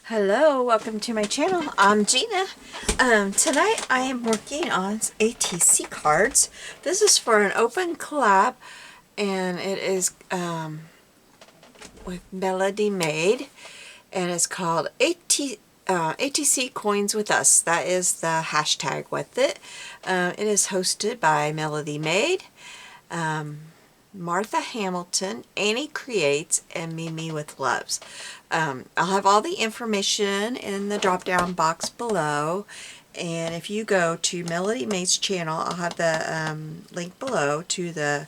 Hello, welcome to my channel. I'm Gina. Tonight I am working on ATC cards. This is for an open collab, and it is with MelodiMade, and it's called ATC Coins with Us. That is the hashtag with it. It is hosted by MelodiMade, Martha Hamilton, Annie Creates, and Mimi with Loves. I'll have all the information in the drop down box below, and if you go to MelodiMade's channel, I'll have the link below to the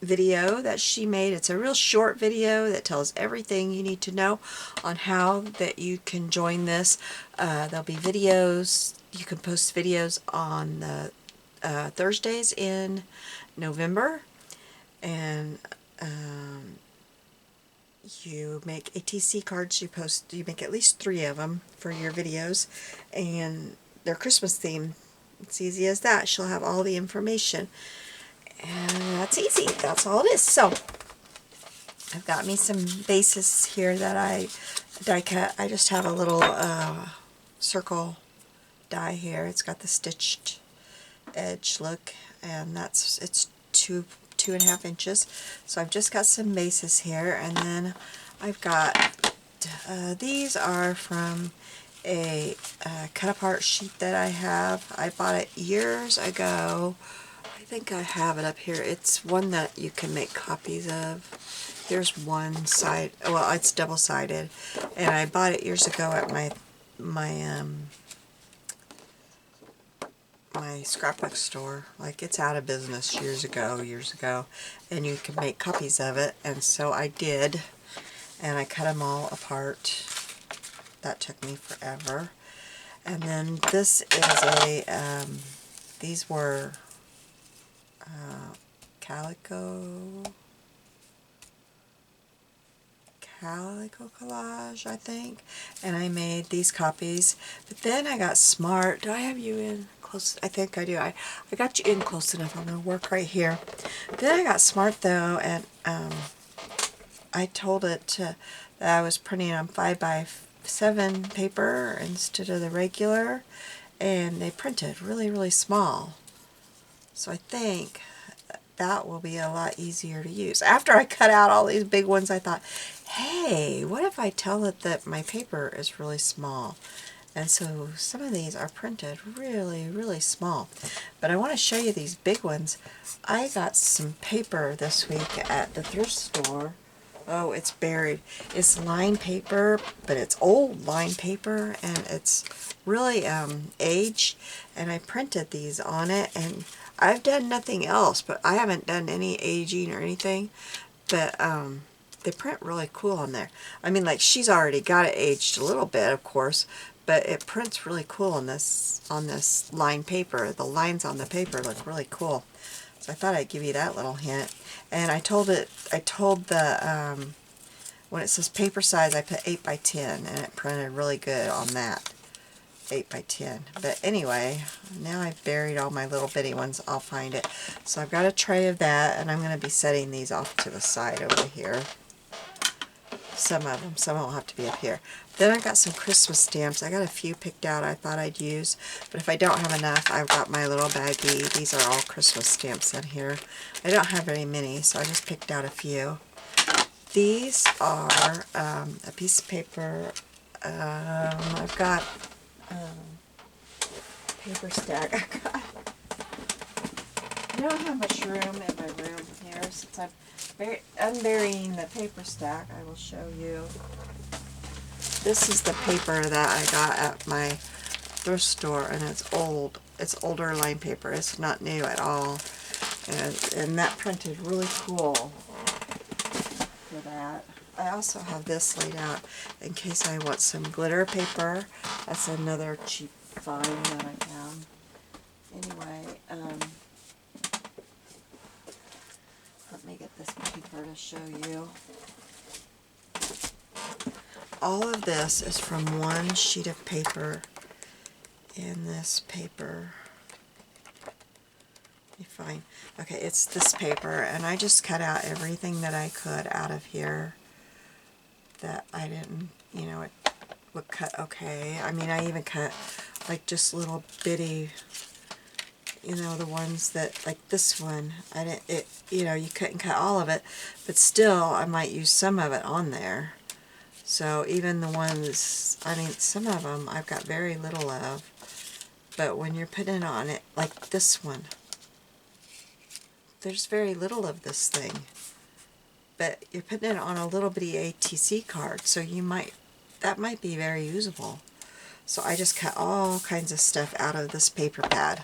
video that she made. It's a real short video that tells everything you need to know on how that you can join this. There'll be videos. You can post videos on the Thursdays in November, and you make ATC cards. You make at least 3 of them for your videos, and they're Christmas themed. It's easy as that. She'll have all the information, and that's easy. That's all it is. So I've got me some bases here that I die cut. I just have a little circle die here. It's got the stitched edge look, and it's 2.5 inches. So I've just got some bases here, and then I've got these are from a cut apart sheet that I have. I bought it years ago. I think I have it up here. It's one that you can make copies of. Here's one side. Well, it's double-sided, and I bought it years ago at my scrapbook store. Like, it's out of business years ago, and you can make copies of it, and so I did, and I cut them all apart. That took me forever. And then this is a these were calico collage, I think, and I made these copies. But then I got smart. Do I have you in close? I think I do. I got you in close enough. I'm going to work right here. Then I got smart though, and I told it that I was printing on 5x7 paper instead of the regular, and they printed really, really small. So I think that will be a lot easier to use. After I cut out all these big ones, I thought, hey, what if I tell it that my paper is really small? And so some of these are printed really, really small. But I want to show you these big ones. I got some paper this week at the thrift store. Oh, it's buried. It's lined paper, but it's old lined paper, and it's really aged. And I printed these on it, and I've done nothing else, but I haven't done any aging or anything. But they print really cool on there. I mean, like, she's already got it aged a little bit, of course, but it prints really cool on this lined paper. The lines on the paper look really cool. So I thought I'd give you that little hint. And I told the when it says paper size, I put 8x10, and it printed really good on that 8x10. But anyway, now I've buried all my little bitty ones. I'll find it. So I've got a tray of that, and I'm going to be setting these off to the side over here. Some of them will have to be up here. Then I got some Christmas stamps. I got a few picked out I thought I'd use, but if I don't have enough, I've got my little baggie. These are all Christmas stamps in here. I don't have very many, so I just picked out a few. These are a piece of paper. I've got paper stack. I don't have much room in my room here, since I'm unburying the paper stack. I will show you. This is the paper that I got at my thrift store, and it's old. It's older lined paper. It's not new at all, and that printed really cool for that. I also have this laid out in case I want some glitter paper. That's another cheap find that I found. Anyway, let me get this paper to show you. All of this is from one sheet of paper in this paper. Let me find. Okay, it's this paper, and I just cut out everything that I could out of here. that I didn't, you know, it would cut okay. I mean, I even cut like just little bitty, you know, the ones that, like this one, I didn't, it, you know, you couldn't cut all of it, but still I might use some of it on there. So even the ones, I mean, some of them I've got very little of, but when you're putting it on it, like this one, there's very little of this thing, but you're putting it on a little bitty ATC card, so you might, that might be very usable. So I just cut all kinds of stuff out of this paper pad.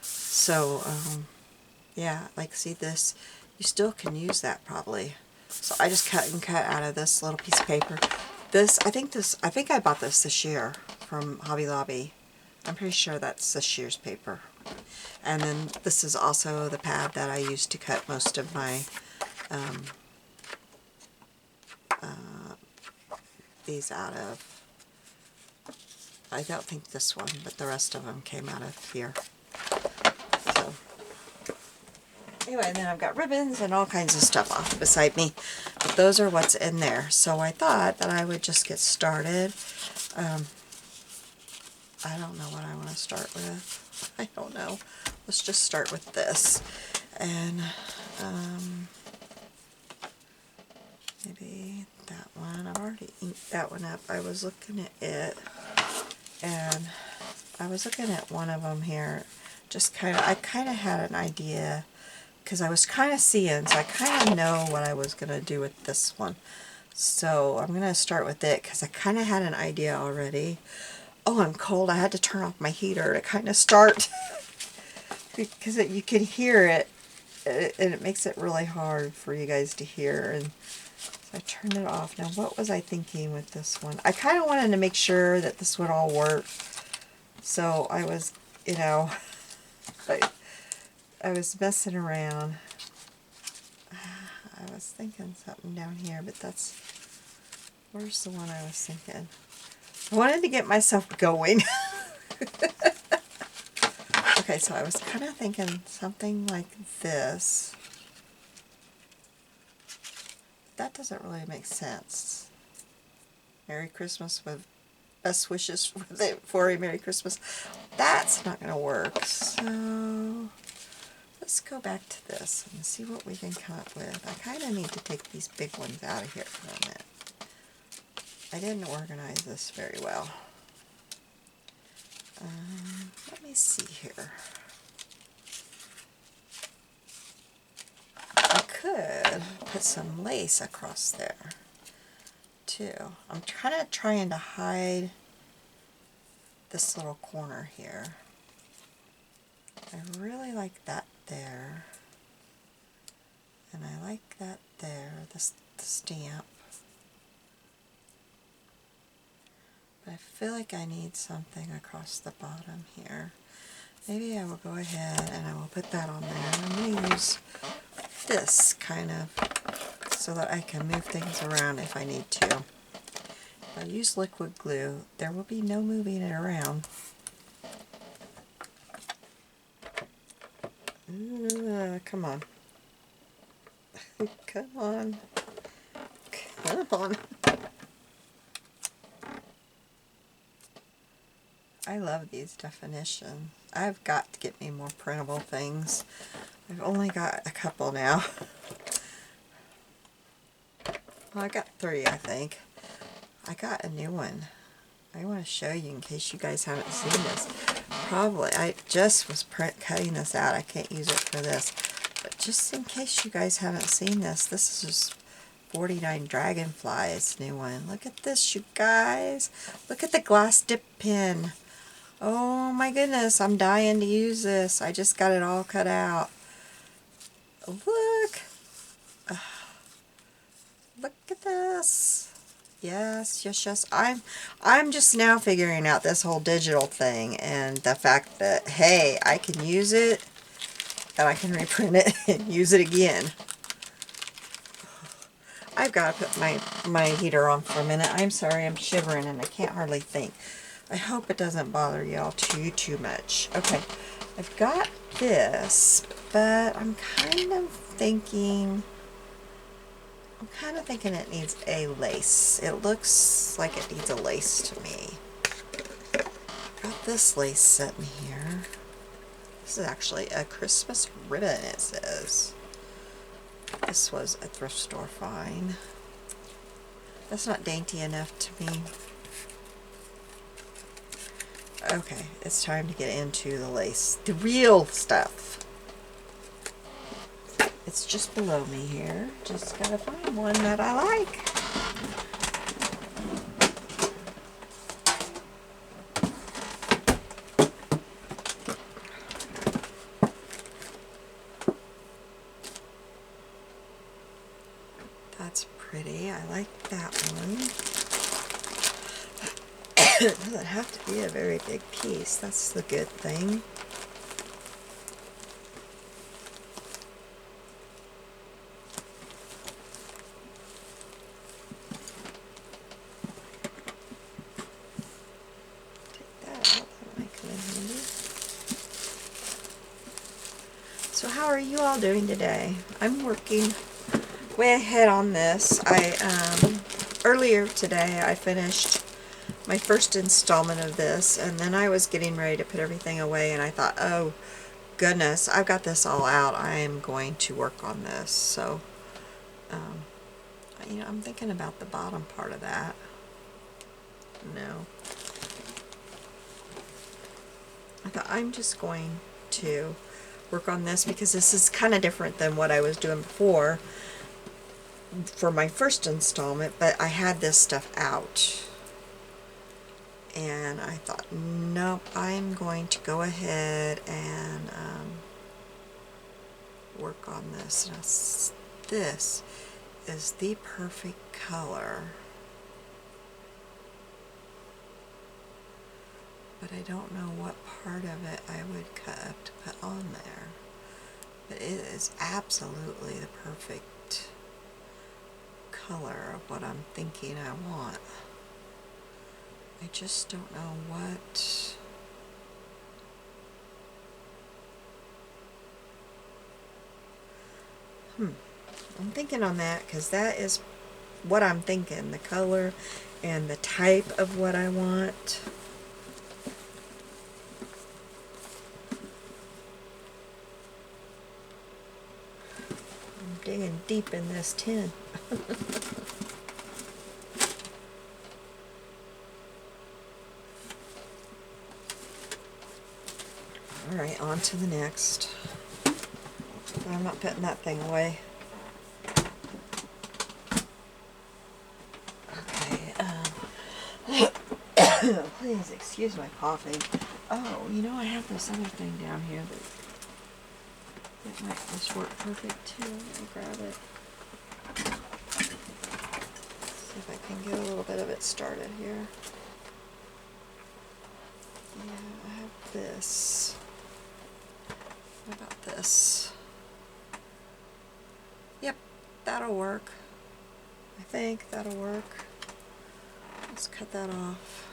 So, yeah, like see this, you still can use that probably. So I just cut and cut out of this little piece of paper. This, I think I bought this year from Hobby Lobby. I'm pretty sure that's this year's paper. And then this is also the pad that I use to cut most of my, these out of. I don't think this one, but the rest of them came out of here. So, anyway, and then I've got ribbons and all kinds of stuff off beside me. But those are what's in there. So I thought that I would just get started. I don't know what I want to start with. I don't know. Let's just start with this. And maybe that one. I've already inked that one up. I was looking at it, and I was looking at one of them here. Just kind of, I kind of had an idea, because I was kind of seeing, so I kind of know what I was going to do with this one. So I'm going to start with it, because I kind of had an idea already. Oh, I'm cold. I had to turn off my heater to kind of start, because you can hear it, and it makes it really hard for you guys to hear. And so I turned it off. Now, what was I thinking with this one? I kind of wanted to make sure that this would all work. So I was, you know, I was messing around. I was thinking something down here, but that's, where's the one I was thinking? I wanted to get myself going. Okay, so I was kind of thinking something like this. That doesn't really make sense. Merry Christmas with best wishes for a Merry Christmas. That's not going to work. So let's go back to this and see what we can come up with. I kind of need to take these big ones out of here for a minute. I didn't organize this very well. Let me see here. I could put some lace across there too. I'm kind of trying to hide this little corner here. I really like that there. And I like that there, the stamp. But I feel like I need something across the bottom here. Maybe I will go ahead and I will put that on there. I'm going to use this kind of so that I can move things around if I need to. If I use liquid glue, there will be no moving it around. Come on. Come on. Come on. I love these definitions. I've got to get me more printable things. I've only got a couple now. Well, I got 3, I think. I got a new one. I want to show you in case you guys haven't seen this. Probably, I just was cutting this out. I can't use it for this. But just in case you guys haven't seen this, this is just 49 Dragonflies, new one. Look at this, you guys. Look at the glass dip pen. Oh my goodness, I'm dying to use this. I just got it all cut out. Look. Look at this. Yes, yes, yes. I'm just now figuring out this whole digital thing and the fact that, hey, I can use it and I can reprint it and use it again. I've got to put my heater on for a minute. I'm sorry, I'm shivering and I can't hardly think. I hope it doesn't bother y'all too much. Okay, I've got this, but I'm kind of thinking, I'm kind of thinking it needs a lace. It looks like it needs a lace to me. Got this lace set in here. This is actually a Christmas ribbon, it says. This was a thrift store find. That's not dainty enough to me. Okay, it's time to get into the lace. The real stuff. It's just below me here. Just gotta find one that I like. That's pretty. I like that one. It doesn't have to be a very big piece. That's the good thing. So how are you all doing today? I'm working way ahead on this. Earlier today I finished my first installment of this, and then I was getting ready to put everything away, and I thought, oh goodness, I've got this all out. I am going to work on this. So you know, I'm thinking about the bottom part of that. No. I thought I'm just going to work on this because this is kind of different than what I was doing before for my first installment, but I had this stuff out. And I thought, nope, I'm going to go ahead and work on this. Now, this is the perfect color. But I don't know what part of it I would cut up to put on there. But it is absolutely the perfect color of what I'm thinking I want. I just don't know what. I'm thinking on that because that is what I'm thinking, the color and the type of what I want. I'm digging deep in this tin. Alright, on to the next. I'm not putting that thing away. Okay, please excuse my coughing. Oh, you know, I have this other thing down here that might just work perfect too. Let me grab it. See if I can get a little bit of it started here. Yeah, I have this. What about this? Yep, that'll work. I think that'll work. Let's cut that off.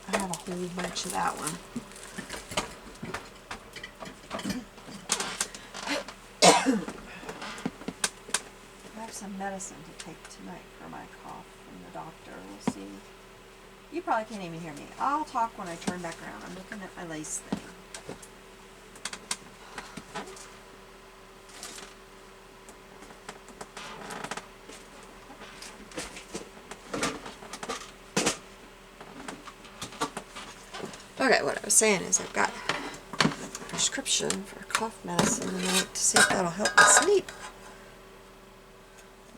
I have a whole bunch of that one. I have some medicine to take tonight for my cough from the doctor. We'll see. You probably can't even hear me. I'll talk when I turn back around. I'm looking at my lace thing. Okay, what I was saying is I've got a prescription for cough medicine tonight to see if that'll help me sleep.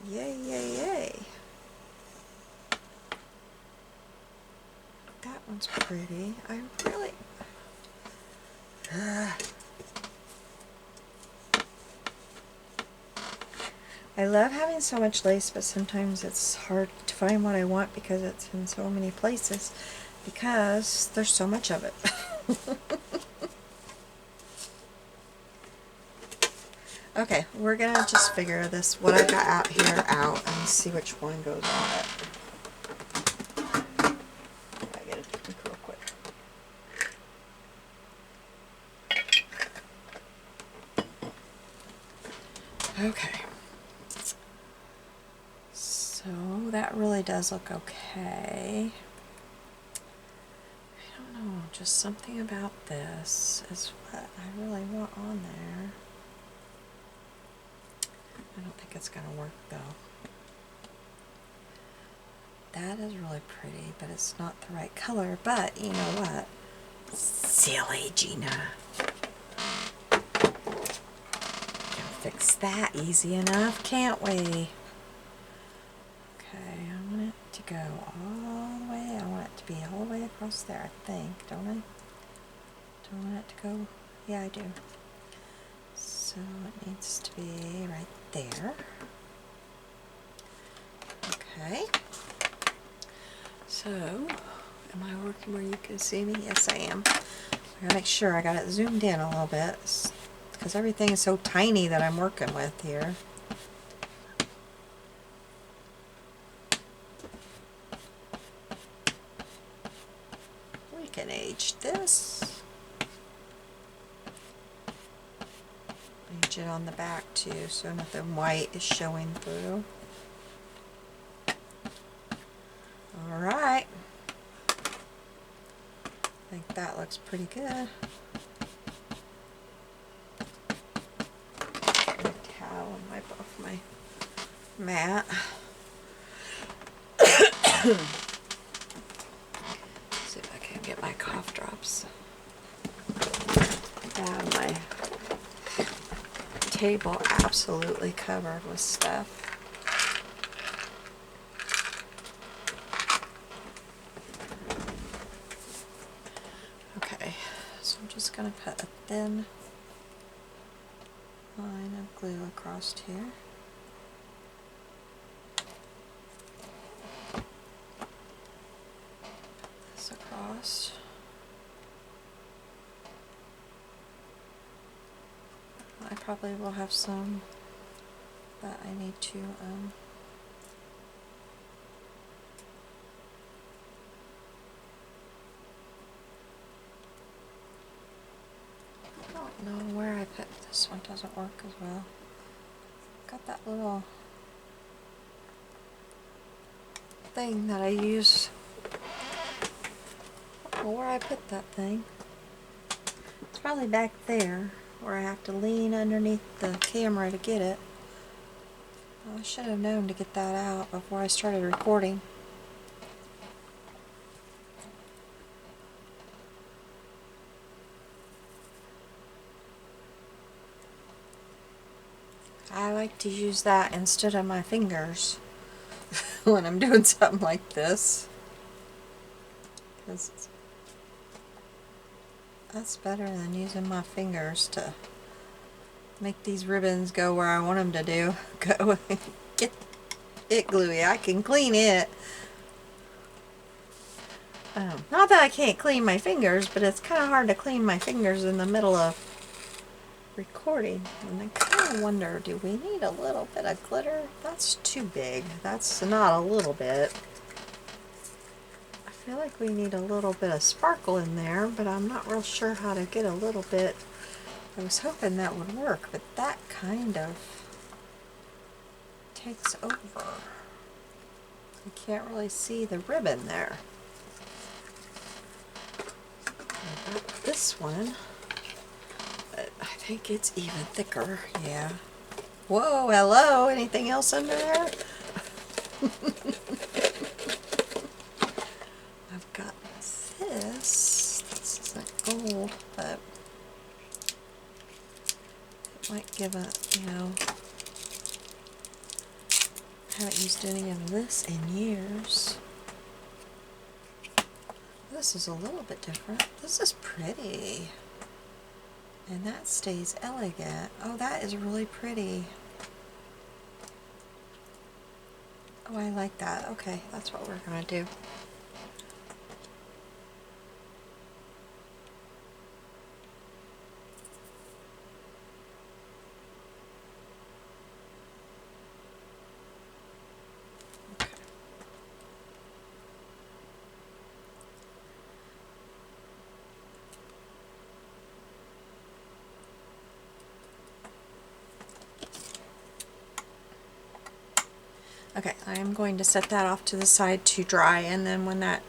Yay, yay, yay. That one's pretty. I really... I love having so much lace, but sometimes it's hard to find what I want because it's in so many places because there's so much of it. Okay, we're gonna just figure this, what I got out here, out and see which one goes on it. I gotta drink real quick. Okay. So that really does look okay. I don't know, just something about this is what I really want on there. I don't think it's going to work though. That is really pretty, but it's not the right color. But you know what? Silly Gina. Can fix that easy enough, can't we? Okay, I want it to go all the way. I want it to be all the way across there, I think, don't I? Don't want it to go. Yeah, I do. So it needs to be right there. Okay. So, am I working where you can see me? Yes, I am. I gotta make sure I got it zoomed in a little bit because everything is so tiny that I'm working with here. We can age this. Age it on the back too, so nothing white is showing through. Alright. I think that looks pretty good. Get my towel and wipe off my mat. See if I can get my cough drops. Yeah, my table absolutely covered with stuff. Okay, so I'm just going to put a thin line of glue across here. Put this across. I probably will have some that I need to I don't know where I put this one. Doesn't work as well. Got that little thing that I use. I don't know where I put that thing. It's probably back there where I have to lean underneath the camera to get it. I should have known to get that out before I started recording. I like to use that instead of my fingers when I'm doing something like this. 'Cause that's better than using my fingers to make these ribbons go where I want them to do. Go and get it gluey. I can clean it. Not that I can't clean my fingers, but it's kind of hard to clean my fingers in the middle of recording. And I kind of wonder, do we need a little bit of glitter? That's too big. That's not a little bit. I feel like we need a little bit of sparkle in there, but I'm not real sure how to get a little bit. I was hoping that would work, but that kind of takes over. You can't really see the ribbon there. I got this one, but I think it's even thicker. Yeah. Whoa, hello, anything else under there? I've got this. This isn't gold, but it might give a, you know, I haven't used any of this in years. This is a little bit different. This is pretty. And that stays elegant. Oh, that is really pretty. Oh, I like that. Okay, that's what we're going to do. Okay, I am going to set that off to the side to dry, and then when that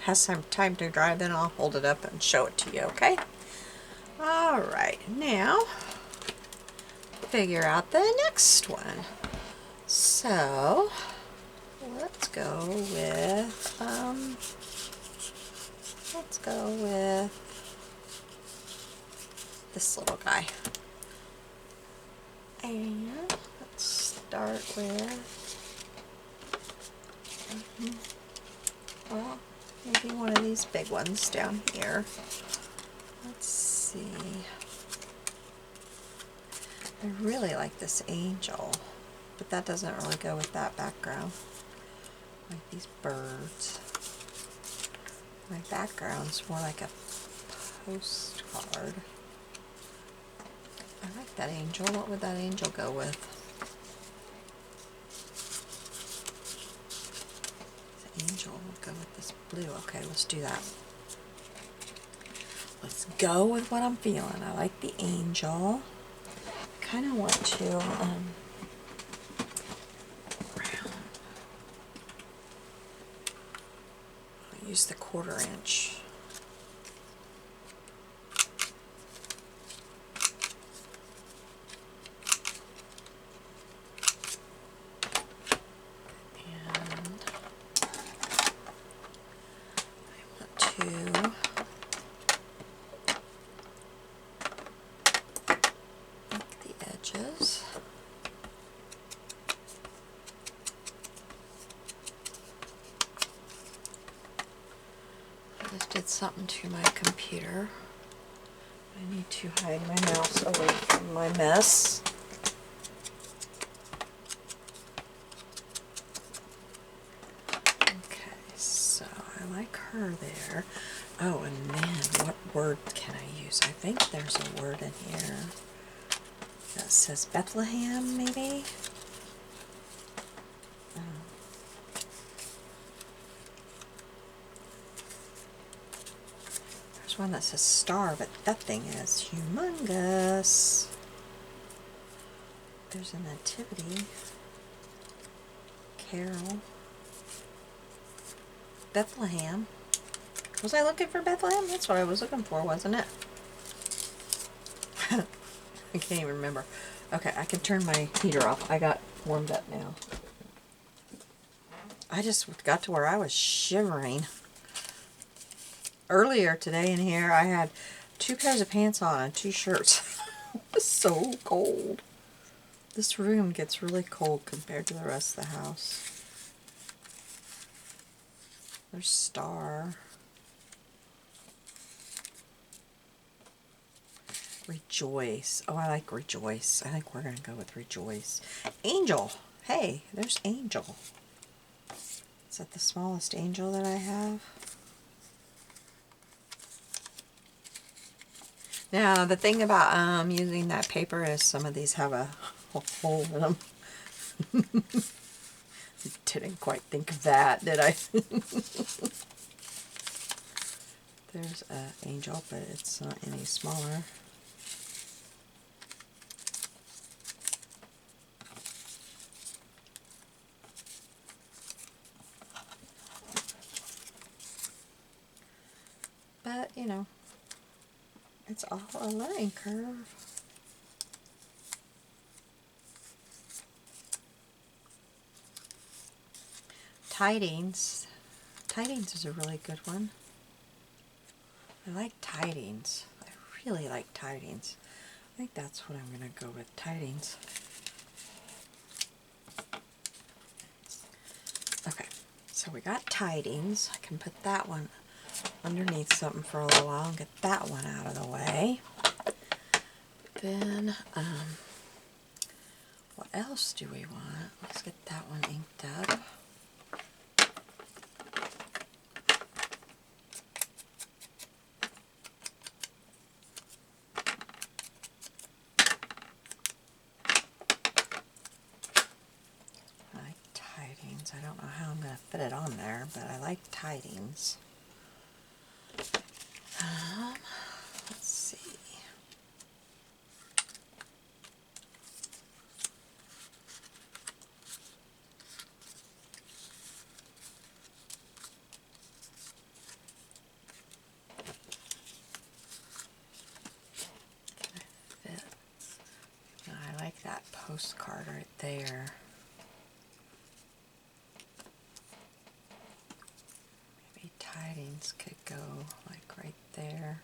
has some time to dry, then I'll hold it up and show it to you, okay? Alright, now figure out the next one. So let's go with this little guy. And let's start with, well, maybe one of these big ones down here. Let's see. I really like this angel, but that doesn't really go with that background. Like these birds. My background's more like a postcard. I like that angel. What would that angel go with? The angel will go with this blue. Okay, let's do that. Let's go with what I'm feeling. I like the angel. I kind of want to I'll use the 1/4 inch. Something to my computer. I need to hide my mouse away from my mess. Okay, so I like her there. Oh, and then what word can I use? I think there's a word in here that says Bethlehem, maybe? One that says star, but that thing is humongous. There's a nativity. Carol. Bethlehem. Was I looking for Bethlehem? That's what I was looking for, wasn't it? I can't even remember. Okay, I can turn my heater off. I got warmed up now. I just got to where I was shivering. Earlier today in here, I had 2 pairs of pants on and 2 shirts. It was so cold. This room gets really cold compared to the rest of the house. There's Star. Rejoice. Oh, I like Rejoice. I think we're going to go with Rejoice. Angel. Hey, there's Angel. Is that the smallest angel that I have? Now, the thing about using that paper is some of these have a hole in them. Didn't quite think of that, did I? There's an angel, but it's not any smaller. But, you know, it's all a learning curve. Tidings. Tidings is a really good one. I like Tidings. I really like Tidings. I think that's what I'm going to go with, Tidings. Okay, so we got Tidings. I can put that one underneath something for a little while and get that one out of the way. Then, what else do we want? Let's get that one inked up. I like Tidings. I don't know how I'm going to fit it on there, but I like Tidings. Let's see. postcard right there. Maybe tidings could go like right there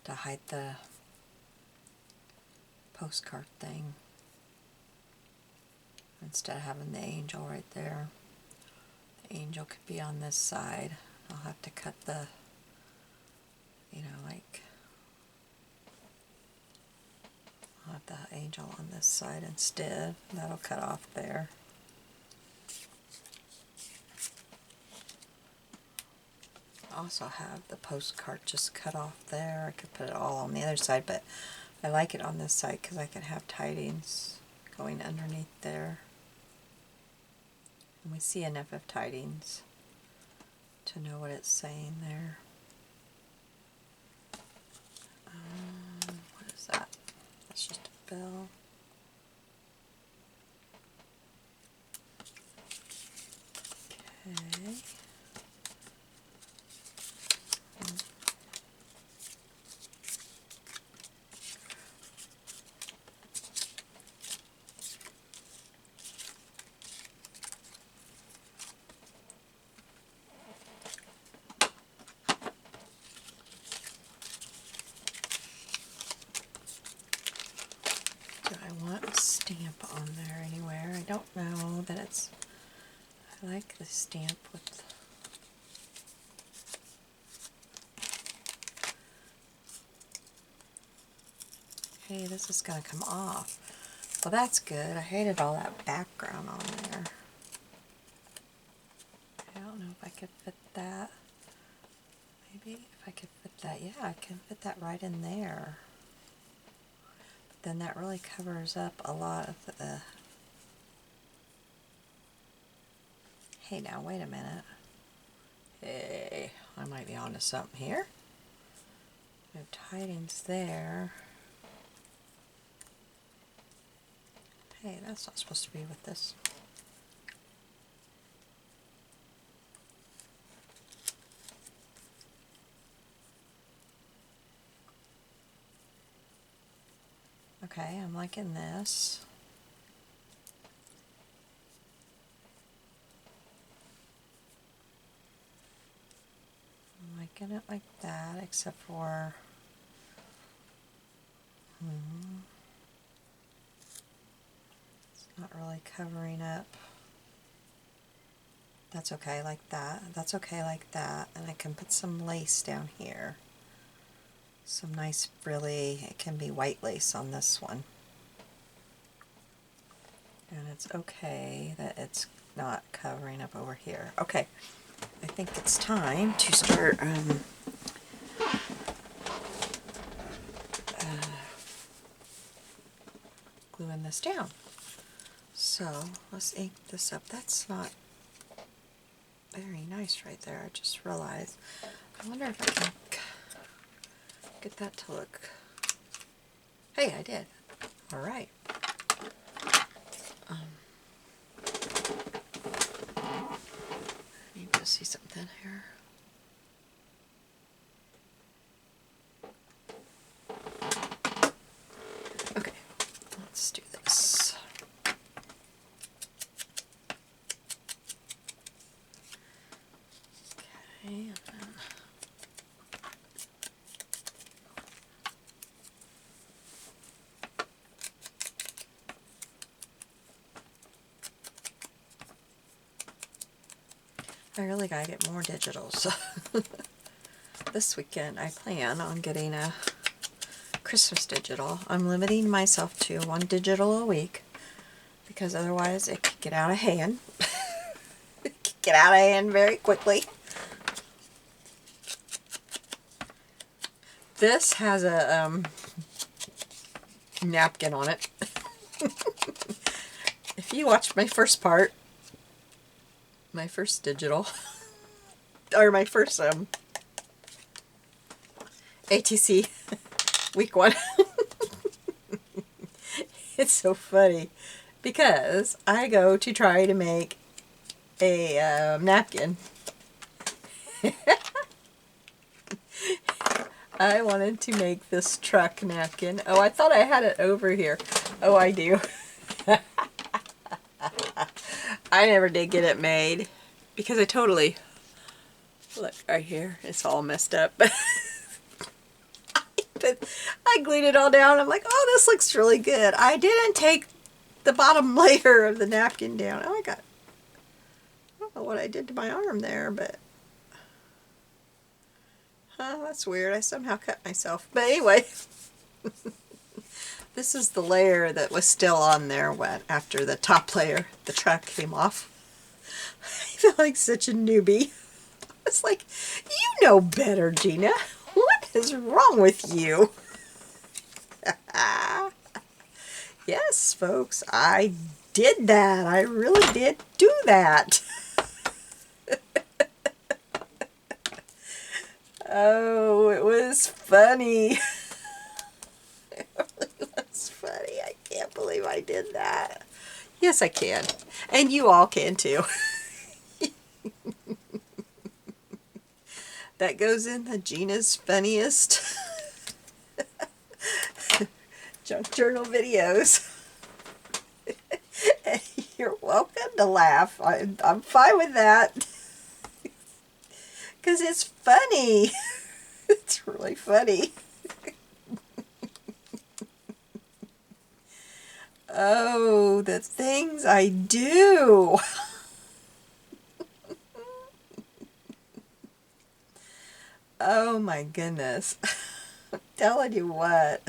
to hide the postcard thing instead of having the angel right there. The angel could be on this side. I'll have to cut the, you know, like, I'll have the angel on this side instead. That'll cut off there. I also have the postcard just cut off there. I could put it all on the other side, but I like it on this side because I can have tidings going underneath there. And we see enough of tidings to know what it's saying there. What is that? That's just a bell. Okay. Do I want a stamp on there anywhere? I don't know that it's, I like the stamp with, hey, this is going to come off. Well, that's good. I hated all that background on there. I don't know if I could fit that. Maybe if I could fit that. Yeah, I can fit that right in there. But then that really covers up a lot of the... Hey, now, wait a minute. Hey, I might be onto something here. No tidings there. Hey, that's not supposed to be with this. Okay, I'm liking this. I'm liking it like that, except for... It's not really covering up. That's okay like that. That's okay like that. And I can put some lace down here. Some nice frilly, it can be white lace on this one. And it's okay that it's not covering up over here. Okay, I think it's time to start gluing this down. So let's ink this up. That's not very nice right there. I just realized. I wonder if I can get that to look. Hey, I did. All right. I need to see something here. Okay, let's do this. Okay, and then I really gotta get more digitals. This weekend I plan on getting a Christmas digital. I'm limiting myself to 1 digital a week because otherwise it could get out of hand. It could get out of hand very quickly. This has a napkin on it. If you watched my first part, my first digital, or my first ATC week 1. It's so funny because I go to try to make a napkin. I wanted to make this truck napkin. Oh, I thought I had it over here. Oh, I do. I never did get it made because I totally, look right here, it's all messed up. But I glued it all down. I'm like, oh, this looks really good. I didn't take the bottom layer of the napkin down. Oh, I don't know what I did to my arm there, but that's weird. I somehow cut myself. But anyway, this is the layer that was still on there when after the top layer, the track came off. I feel like such a newbie. It's like, you know better, Gina. What is wrong with you? Yes, folks, I did that. I really did do that. Oh, it was funny. It really was funny. I can't believe I did that. Yes, I can. And you all can too. That goes in the Gina's funniest junk journal videos. You're welcome to laugh. I'm fine with that. Because it's funny. It's really funny. Oh, the things I do. Oh my goodness. I'm telling you what.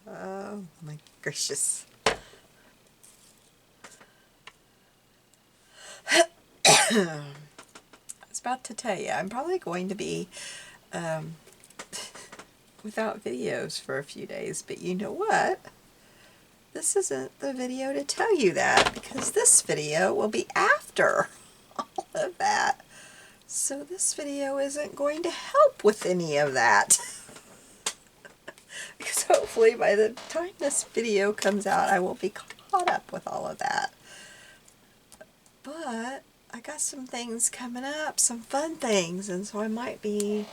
Oh my gracious. I was about to tell you, I'm probably going to be without videos for a few days, but you know what? This isn't the video to tell you that, because this video will be after all of that. So this video isn't going to help with any of that. Because hopefully by the time this video comes out, I will be caught up with all of that. But I got some things coming up, some fun things, and so I might be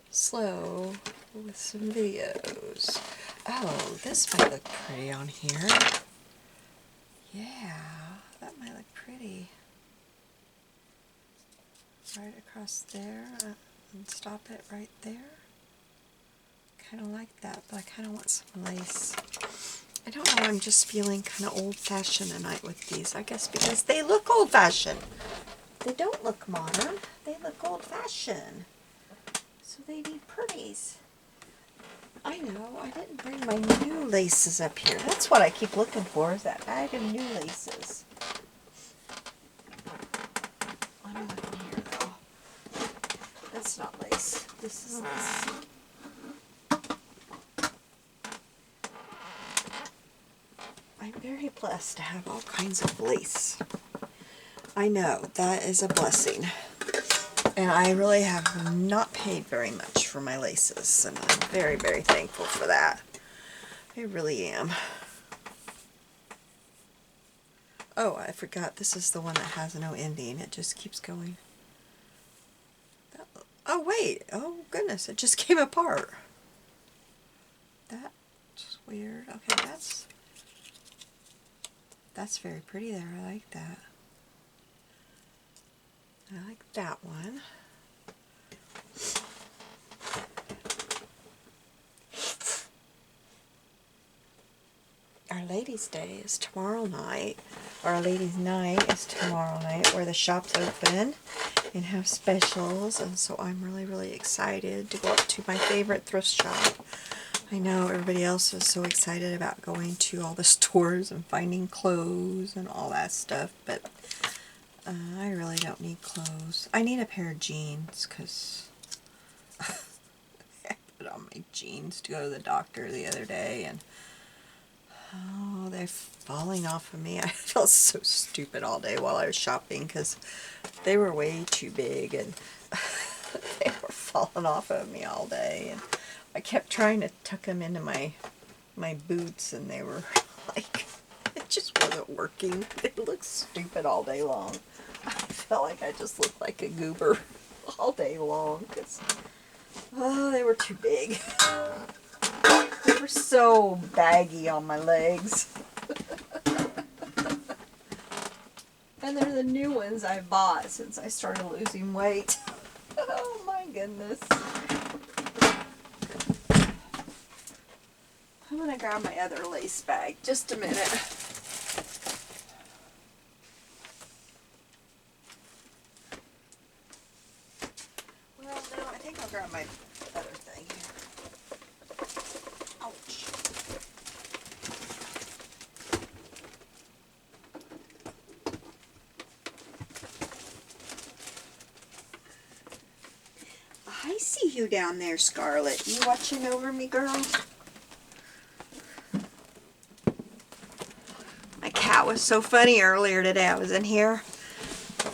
slow with some videos. Oh, this might look pretty on here. Yeah, that might look pretty. Right across there, and stop it right there. Kind of like that, but I kind of want some lace. I don't know, I'm just feeling kind of old-fashioned tonight with these. I guess because they look old-fashioned. They don't look modern, they look old-fashioned. So they need pretties. I know, I didn't bring my new laces up here. That's what I keep looking for, is that bag of new laces. Let me look in here though. That's not lace. This is lace. I'm very blessed to have all kinds of lace. I know, that is a blessing. And I really have not paid very much for my laces, and I'm very, very thankful for that. I really am. Oh, I forgot, this is the one that has no ending. It just keeps going. Oh, wait. Oh, goodness, it just came apart. That's weird. Okay, that's very pretty there. I like that. I like that one. Our Ladies' Day is tomorrow night. Our Ladies' Night is tomorrow night, where the shop's open and have specials, and so I'm really, really excited to go up to my favorite thrift shop. I know everybody else is so excited about going to all the stores and finding clothes and all that stuff, but I really don't need clothes. I need a pair of jeans, because I put on my jeans to go to the doctor the other day, and oh, they're falling off of me. I felt so stupid all day while I was shopping, because they were way too big, and they were falling off of me all day, and I kept trying to tuck them into my boots, and they were like, it just wasn't working. They looked stupid all day long. I felt like I just looked like a goober. all day long because, oh, they were too big. They were so baggy on my legs. And they're the new ones I bought since I started losing weight. Oh my goodness. I'm going to grab my other lace bag. Just a minute. Well, no, I think I'll grab my other thing here. Ouch. I see you down there, Scarlett. You watching over me, girl? My cat was so funny earlier today. I was in here,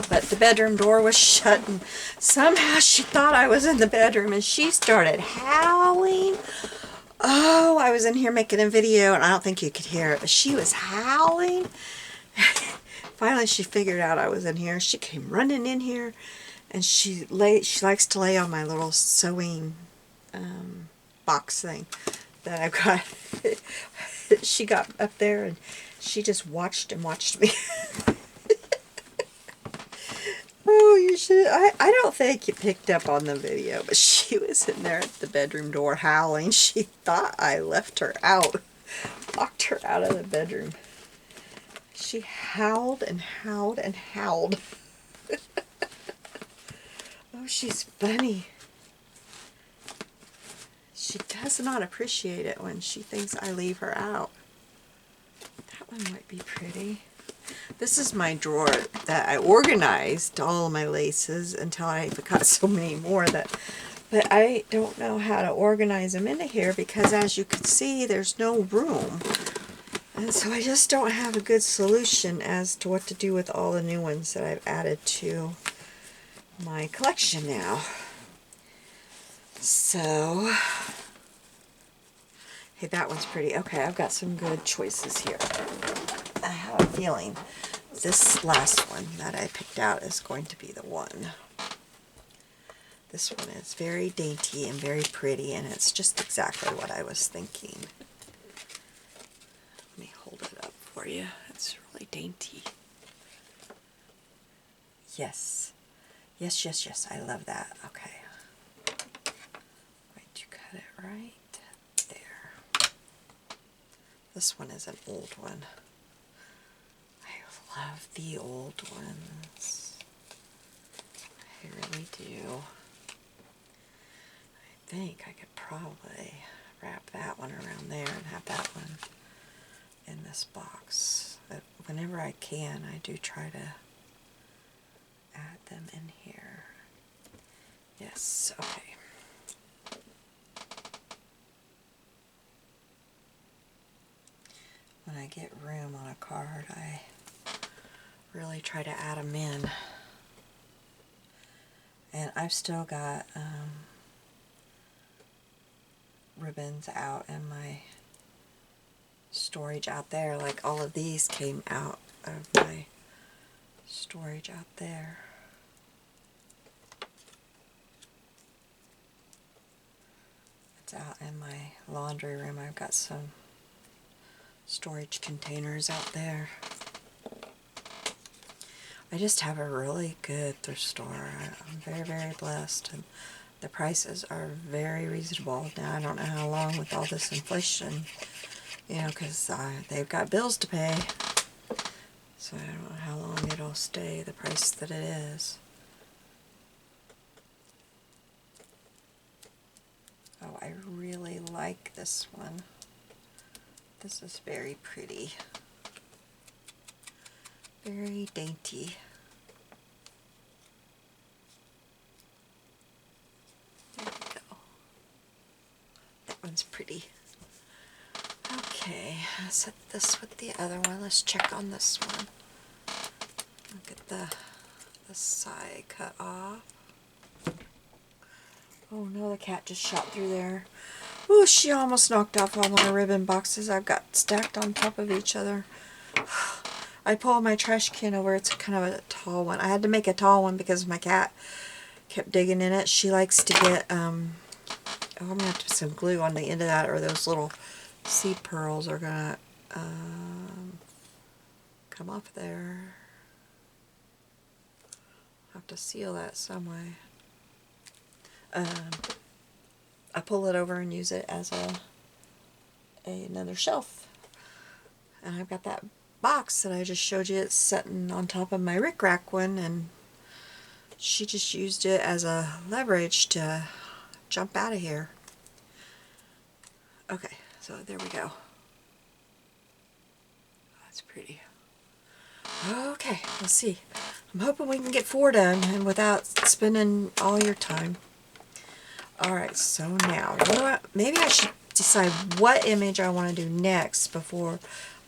but the bedroom door was shut, and somehow she thought I was in the bedroom, and she started howling. Oh, I was in here making a video, and I don't think you could hear it, but she was howling. Finally, she figured out I was in here. She came running in here, and she likes to lay on my little sewing box thing that I've got. She got up there, and she just watched and watched me. Oh, you should. I don't think you picked up on the video, but she was in there at the bedroom door howling. She thought I left her out. Locked her out of the bedroom. She howled and howled and howled. Oh, she's funny. She does not appreciate it when she thinks I leave her out. That one might be pretty. This is my drawer that I organized all of my laces until I got so many more but I don't know how to organize them into here because, as you can see, there's no room. And so I just don't have a good solution as to what to do with all the new ones that I've added to my collection now. So, hey, that one's pretty. Okay, I've got some good choices here. I have a feeling this last one that I picked out is going to be the one. This one is very dainty and very pretty, and it's just exactly what I was thinking. Let me hold it up for you. It's really dainty. Yes. Yes, yes, yes. I love that. Okay. Going to cut it right there. This one is an old one. I love the old ones. I really do. I think I could probably wrap that one around there and have that one in this box. But whenever I can, I do try to add them in here. Yes, okay. When I get room on a card, I really try to add them in. And I've still got ribbons out in my storage out there. Like all of these came out of my storage out there. It's out in my laundry room. I've got some storage containers out there. I just have a really good thrift store. I'm very, very blessed, and the prices are very reasonable. Now, I don't know how long with all this inflation, you know, because they've got bills to pay. So I don't know how long it'll stay the price that it is. Oh, I really like this one. This is very pretty. Very dainty. There we go. That one's pretty. Okay, I'll set this with the other one. Let's check on this one. I'll get the side cut off. Oh no, the cat just shot through there. Ooh, she almost knocked off all my ribbon boxes I've got stacked on top of each other. I pulled my trash can over. It's kind of a tall one. I had to make a tall one because my cat kept digging in it. She likes to get, oh, I'm going to have to put some glue on the end of that, or those little seed pearls are going to come off there. I'll have to seal that some way. I pull it over and use it as another shelf. And I've got that box that I just showed you. It's sitting on top of my rickrack one, and she just used it as a leverage to jump out of here. Okay, so there we go. That's pretty. Okay, let's see. I'm hoping we can get 4 done and without spending all your time. Alright, so now, maybe I should decide what image I want to do next before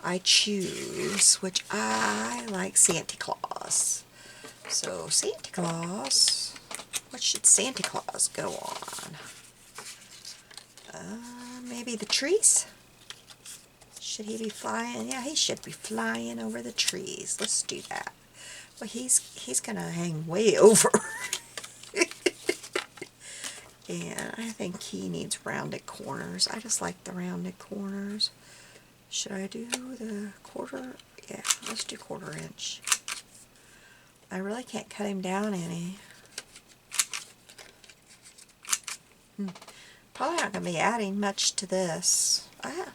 I choose, which I like Santa Claus. So, Santa Claus, what should Santa Claus go on? Maybe the trees? Should he be flying? Yeah, he should be flying over the trees. Let's do that. Well, he's gonna hang way over. And I think he needs rounded corners. I just like the rounded corners. Should I do the quarter? Yeah, let's do 1/4 inch. I really can't cut him down any. Probably not going to be adding much to this. I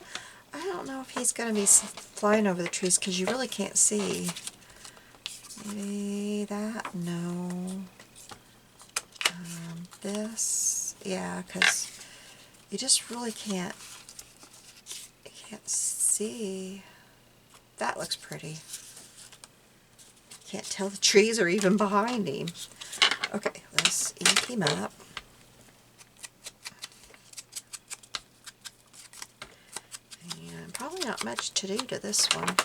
don't know if he's going to be flying over the trees because you really can't see. Maybe that? No. This? Yeah, because you just really can't see. That looks pretty. Can't tell the trees are even behind him. Okay, let's ink him up. And probably not much to do to this one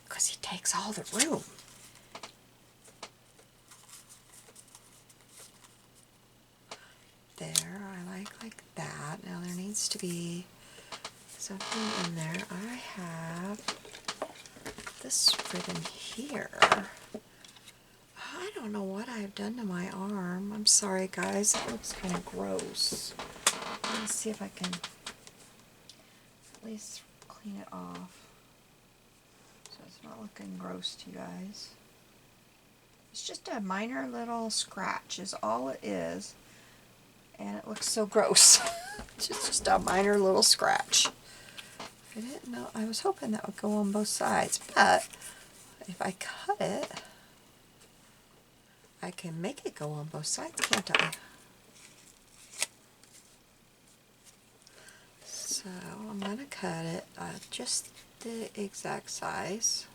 because he takes all the room. There, I like that. Now there needs to be something in there. I have this ribbon here. I don't know what I've done to my arm. I'm sorry guys, it looks kind of gross. Let me see if I can at least clean it off so it's not looking gross to you guys. It's just a minor little scratch is all it is, and it looks so gross. It's just a minor little scratch. I didn't know, I was hoping that would go on both sides, but if I cut it, I can make it go on both sides, can't I? So I'm going to cut it just the exact size.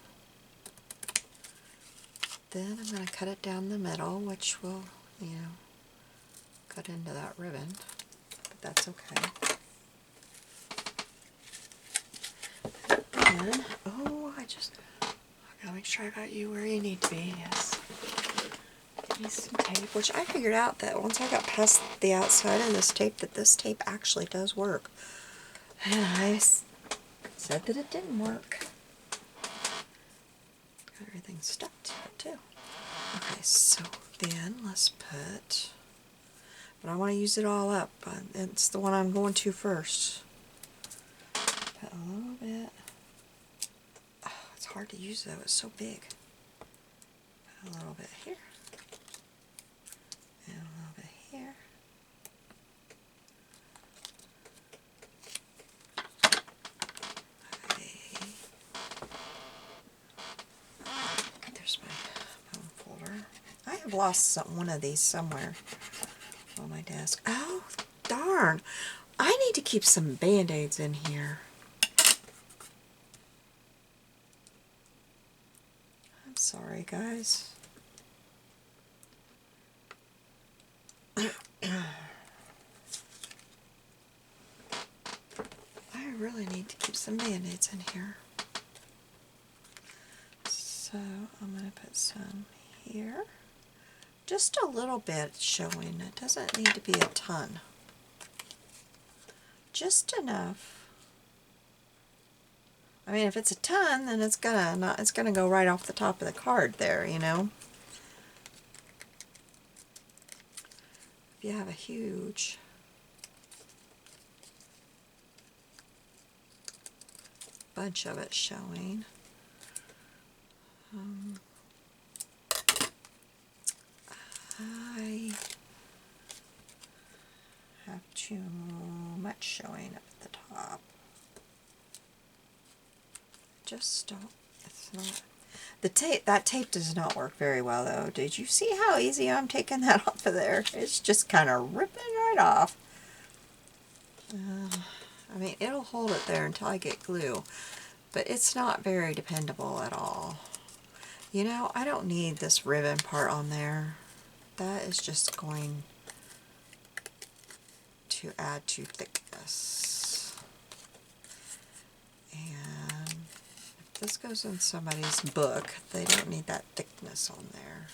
Then I'm going to cut it down the middle, which will, you know, cut into that ribbon, but that's okay. And, oh, I gotta make sure I got you where you need to be, yes. Give me some tape, which I figured out that once I got past the outside of this tape, that this tape actually does work. And I said that it didn't work. Got everything stuck to it too. Okay, so then let's put, but I want to use it all up. It's the one I'm going to first. Put a little bit. Oh, it's hard to use though, it's so big. Put a little bit here. And a little bit here. There's my home folder. I have lost one of these somewhere on my desk. Oh, darn. I need to keep some Band-Aids in here. I'm sorry, guys. I really need to keep some Band-Aids in here. So I'm going to put some here. Just a little bit showing. It doesn't need to be a ton. Just enough. I mean, if it's a ton, then it's gonna go right off the top of the card there, you know. if you have a huge bunch of it showing. I have too much showing up at the top. Just don't, it's not, the tape, that tape does not work very well though. Did you see how easy I'm taking that off of there? It's just kind of ripping right off. I mean, it'll hold it there until I get glue, but it's not very dependable at all. You know, I don't need this ribbon part on there. That is just going to add to thickness. And if this goes in somebody's book, they don't need that thickness on there.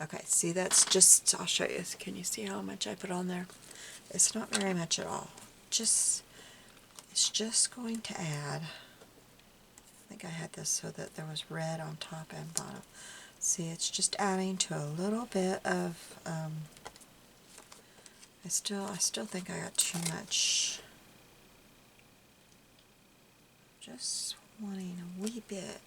Okay, see, that's just, I'll show you. Can you see how much I put on there? It's not very much at all. It's just going to add, I think I had this so that there was red on top and bottom. See, it's just adding to a little bit of, I still think I got too much. Just wanting a wee bit.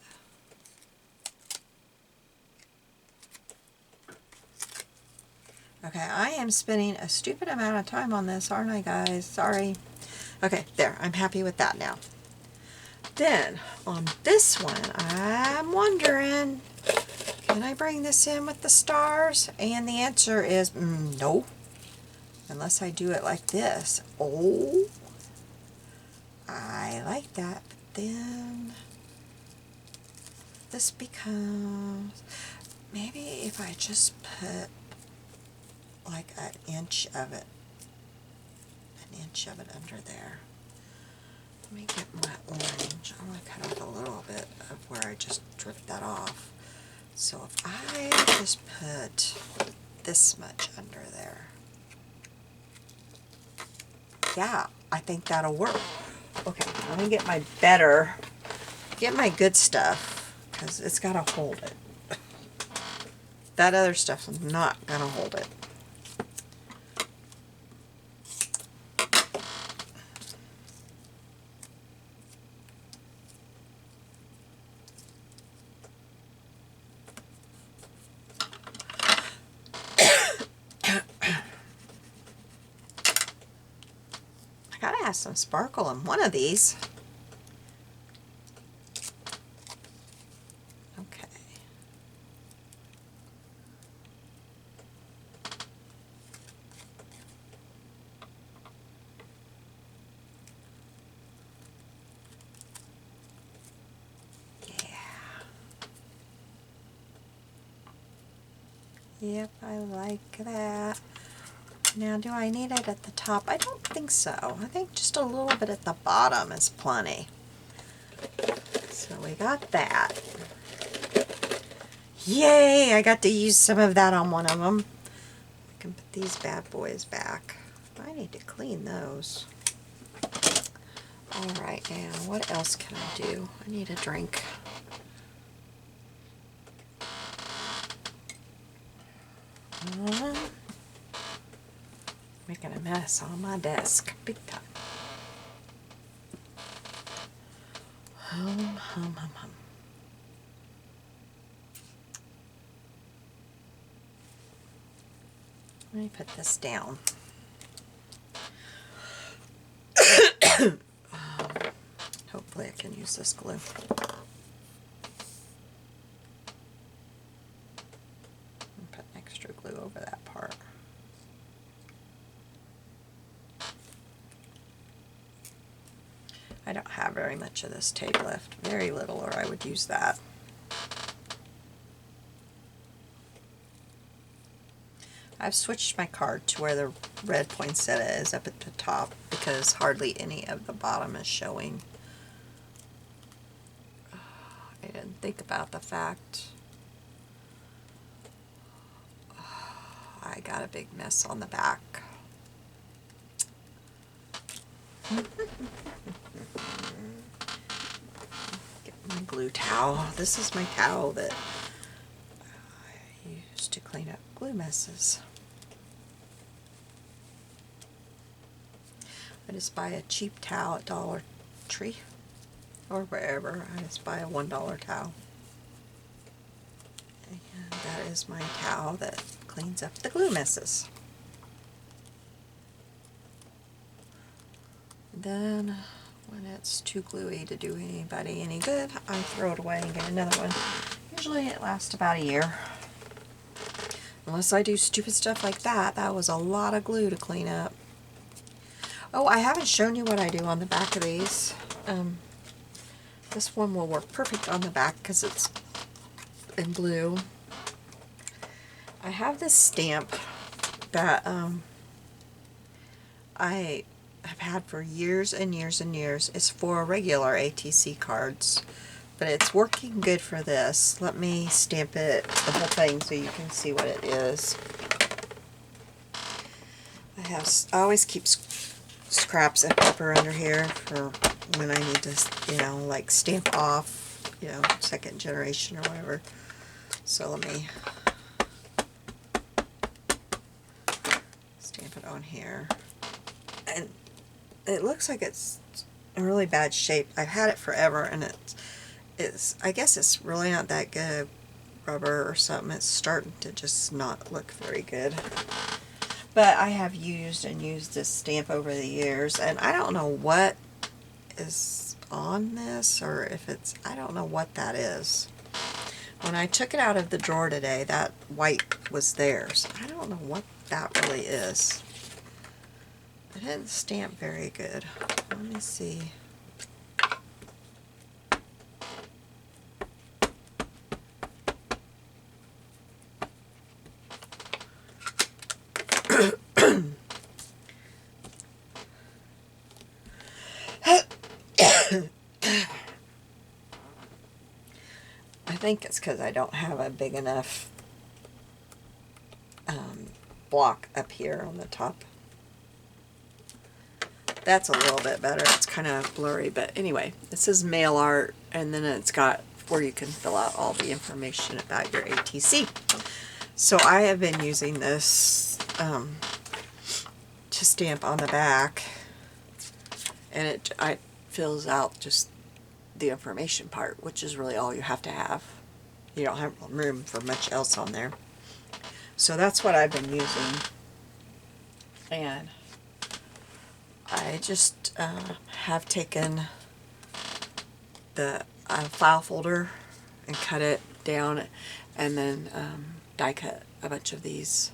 Okay, I am spending a stupid amount of time on this, aren't I, guys? Sorry. Okay, there. I'm happy with that now. Then, on this one, I'm wondering, can I bring this in with the stars? And the answer is no. Unless I do it like this. Oh, I like that. But then, this becomes, maybe if I just put like an inch of it under there. Let me get my orange. I want to cut off a little bit of where I just dripped that off. So if I just put this much under there, yeah, I think that'll work. Okay, let me get my my good stuff, because it's got to hold it. That other stuff's not going to hold it. Have some sparkle in one of these. Okay. Yeah. Yep, I like that. Now, do I need it at the top? I don't think so. I think just a little bit at the bottom is plenty. So we got that. Yay! I got to use some of that on one of them. I can put these bad boys back. I need to clean those. Alright, now what else can I do? I need a drink. Making a mess on my desk, big time. Hum, hum, hum, hum. Let me put this down. Hopefully I can use this glue. Put extra glue over that part. I don't have very much of this tape left. Very little, or I would use that. I've switched my card to where the red poinsettia is up at the top because hardly any of the bottom is showing. I didn't think about the fact I got a big mess on the back. Get my glue towel. This is my towel that I use to clean up glue messes. I just buy a cheap towel at Dollar Tree or wherever. I just buy a $1 towel. And that is my towel that cleans up the glue messes. Then when it's too gluey to do anybody any good, I throw it away and get another one. Usually it lasts about a year. Unless I do stupid stuff like that. That was a lot of glue to clean up. Oh, I haven't shown you what I do on the back of these. This one will work perfect on the back because it's in blue. I have this stamp that I have had for years and years and years. It's for regular ATC cards, but it's working good for this. Let me stamp it, the whole thing, so you can see what it is. I always keep scraps of paper under here for when I need to, you know, like stamp off, you know, second generation or whatever. So let me stamp it on here. And it looks like it's in really bad shape. I've had it forever, and I guess it's really not that good rubber or something. It's starting to just not look very good. But I have used this stamp over the years, and I don't know what is on this, or if it's, I don't know what that is. When I took it out of the drawer today, that white was there, so I don't know what that really is. It didn't stamp very good. Let me see. I think it's because I don't have a big enough block up here on the top. That's a little bit better. It's kind of blurry, but anyway, this is mail art, and then it's got where you can fill out all the information about your ATC. So I have been using this to stamp on the back, and it fills out just the information part, which is really all you have to have. You don't have room for much else on there. So that's what I've been using. And I just have taken the file folder and cut it down, and then die cut a bunch of these.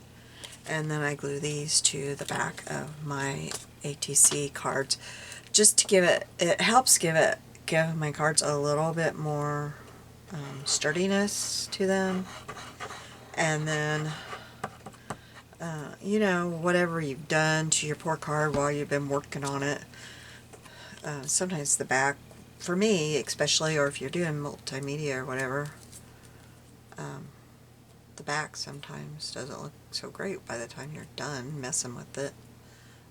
And then I glue these to the back of my ATC cards, just to give it helps give my cards a little bit more sturdiness to them. And then you know, whatever you've done to your poor card while you've been working on it, sometimes the back, for me especially, or if you're doing multimedia or whatever, the back sometimes doesn't look so great by the time you're done messing with it,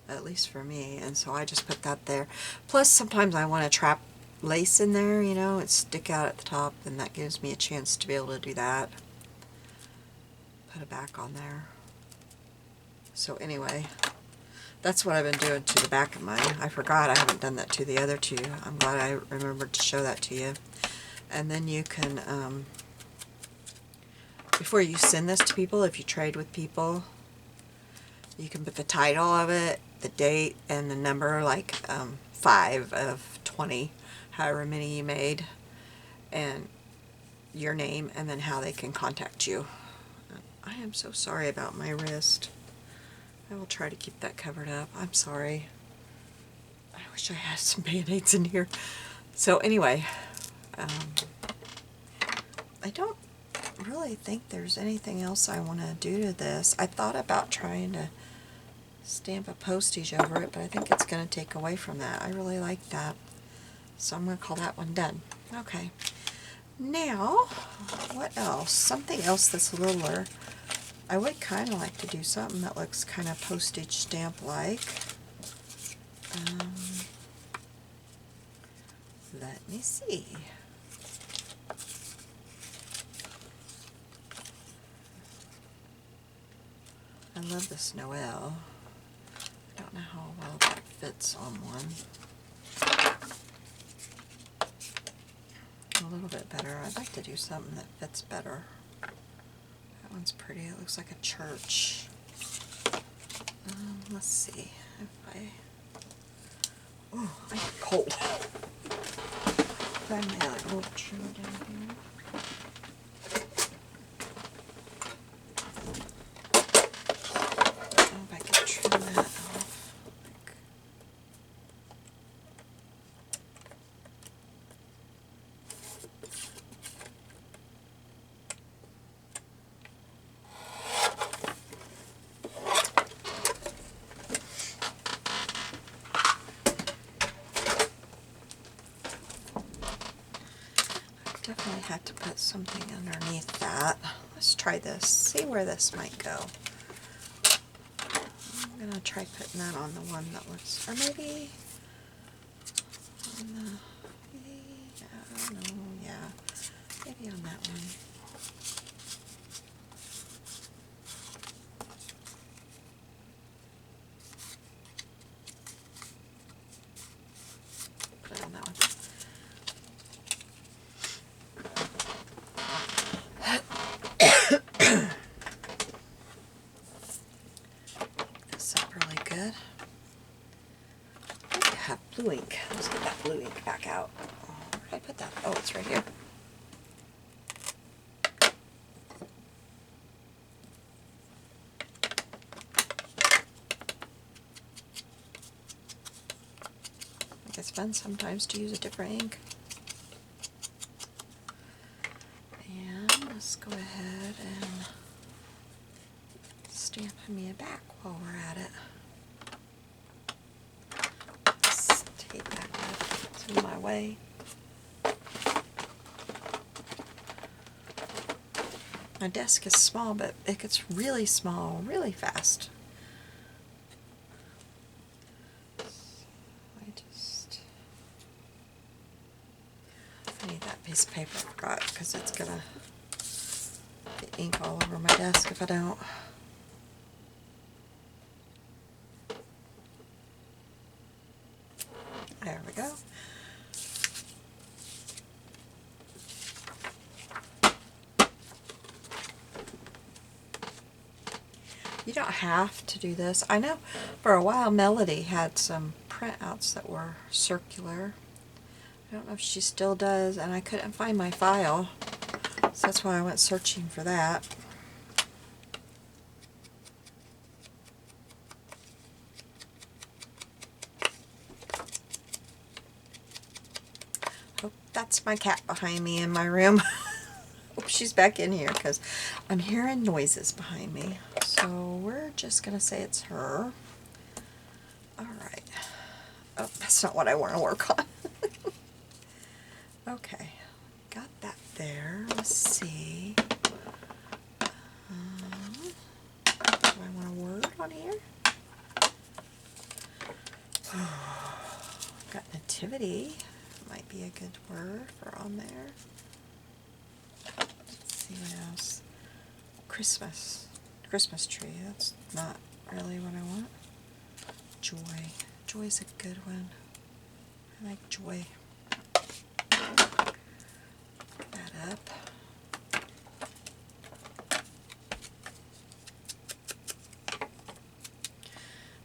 at least for me. And so I just put that there. Plus sometimes I want to trap lace in there, you know, and stick out at the top, and that gives me a chance to be able to do that. Put it back on there. So anyway, that's what I've been doing to the back of mine. I forgot I haven't done that to the other two. I'm glad I remembered to show that to you. And then you can, before you send this to people, if you trade with people, you can put the title of it, the date, and the number, like 5 of 20, however many you made, and your name, and then how they can contact you. I am so sorry about my wrist. I will try to keep that covered up. I'm sorry. I wish I had some Band-Aids in here. So anyway, I don't really think there's anything else I want to do to this. I thought about trying to stamp a postage over it, but I think it's going to take away from that. I really like that. So I'm going to call that one done. Okay. Now, what else? Something else that's littler. I would kind of like to do something that looks kind of postage stamp-like. Let me see. I love this Noel. I don't know how well that fits on one. A little bit better. I'd like to do something that fits better. That one's pretty. It looks like a church. Let's see if I... Oh, I'm cold. Find my little trim down here. Oh, if I can trim that off. Definitely had to put something underneath that. Let's try this, see where this might go. I'm gonna try putting that on the one that looks, or maybe on the, I don't know, yeah, maybe on that one. Put it on that one. This up really good. I have blue ink. Let's get that blue ink back out. Oh, where did I put that? Oh, it's right here. I think it's fun sometimes to use a different ink. And let's go ahead and stamp me a back while we're at it. Let's take that out of my way. My desk is small, but it gets really small really fast. I need that piece of paper I forgot because it's gonna get ink all over my desk if I don't. There we go. You don't have to do this. I know for a while Melody had some printouts that were circular. I don't know if she still does, and I couldn't find my file, so that's why I went searching for that. Oh, that's my cat behind me in my room. Hope she's back in here because I'm hearing noises behind me. So we're just going to say it's her. Alright. Oh, that's not what I want to work on. Okay, got that there. Let's see. Do I want a word on here? Got nativity. Might be a good word for on there. Let's see what else. Christmas. Christmas tree. That's not really what I want. Joy. Joy's a good one. I like joy. That up.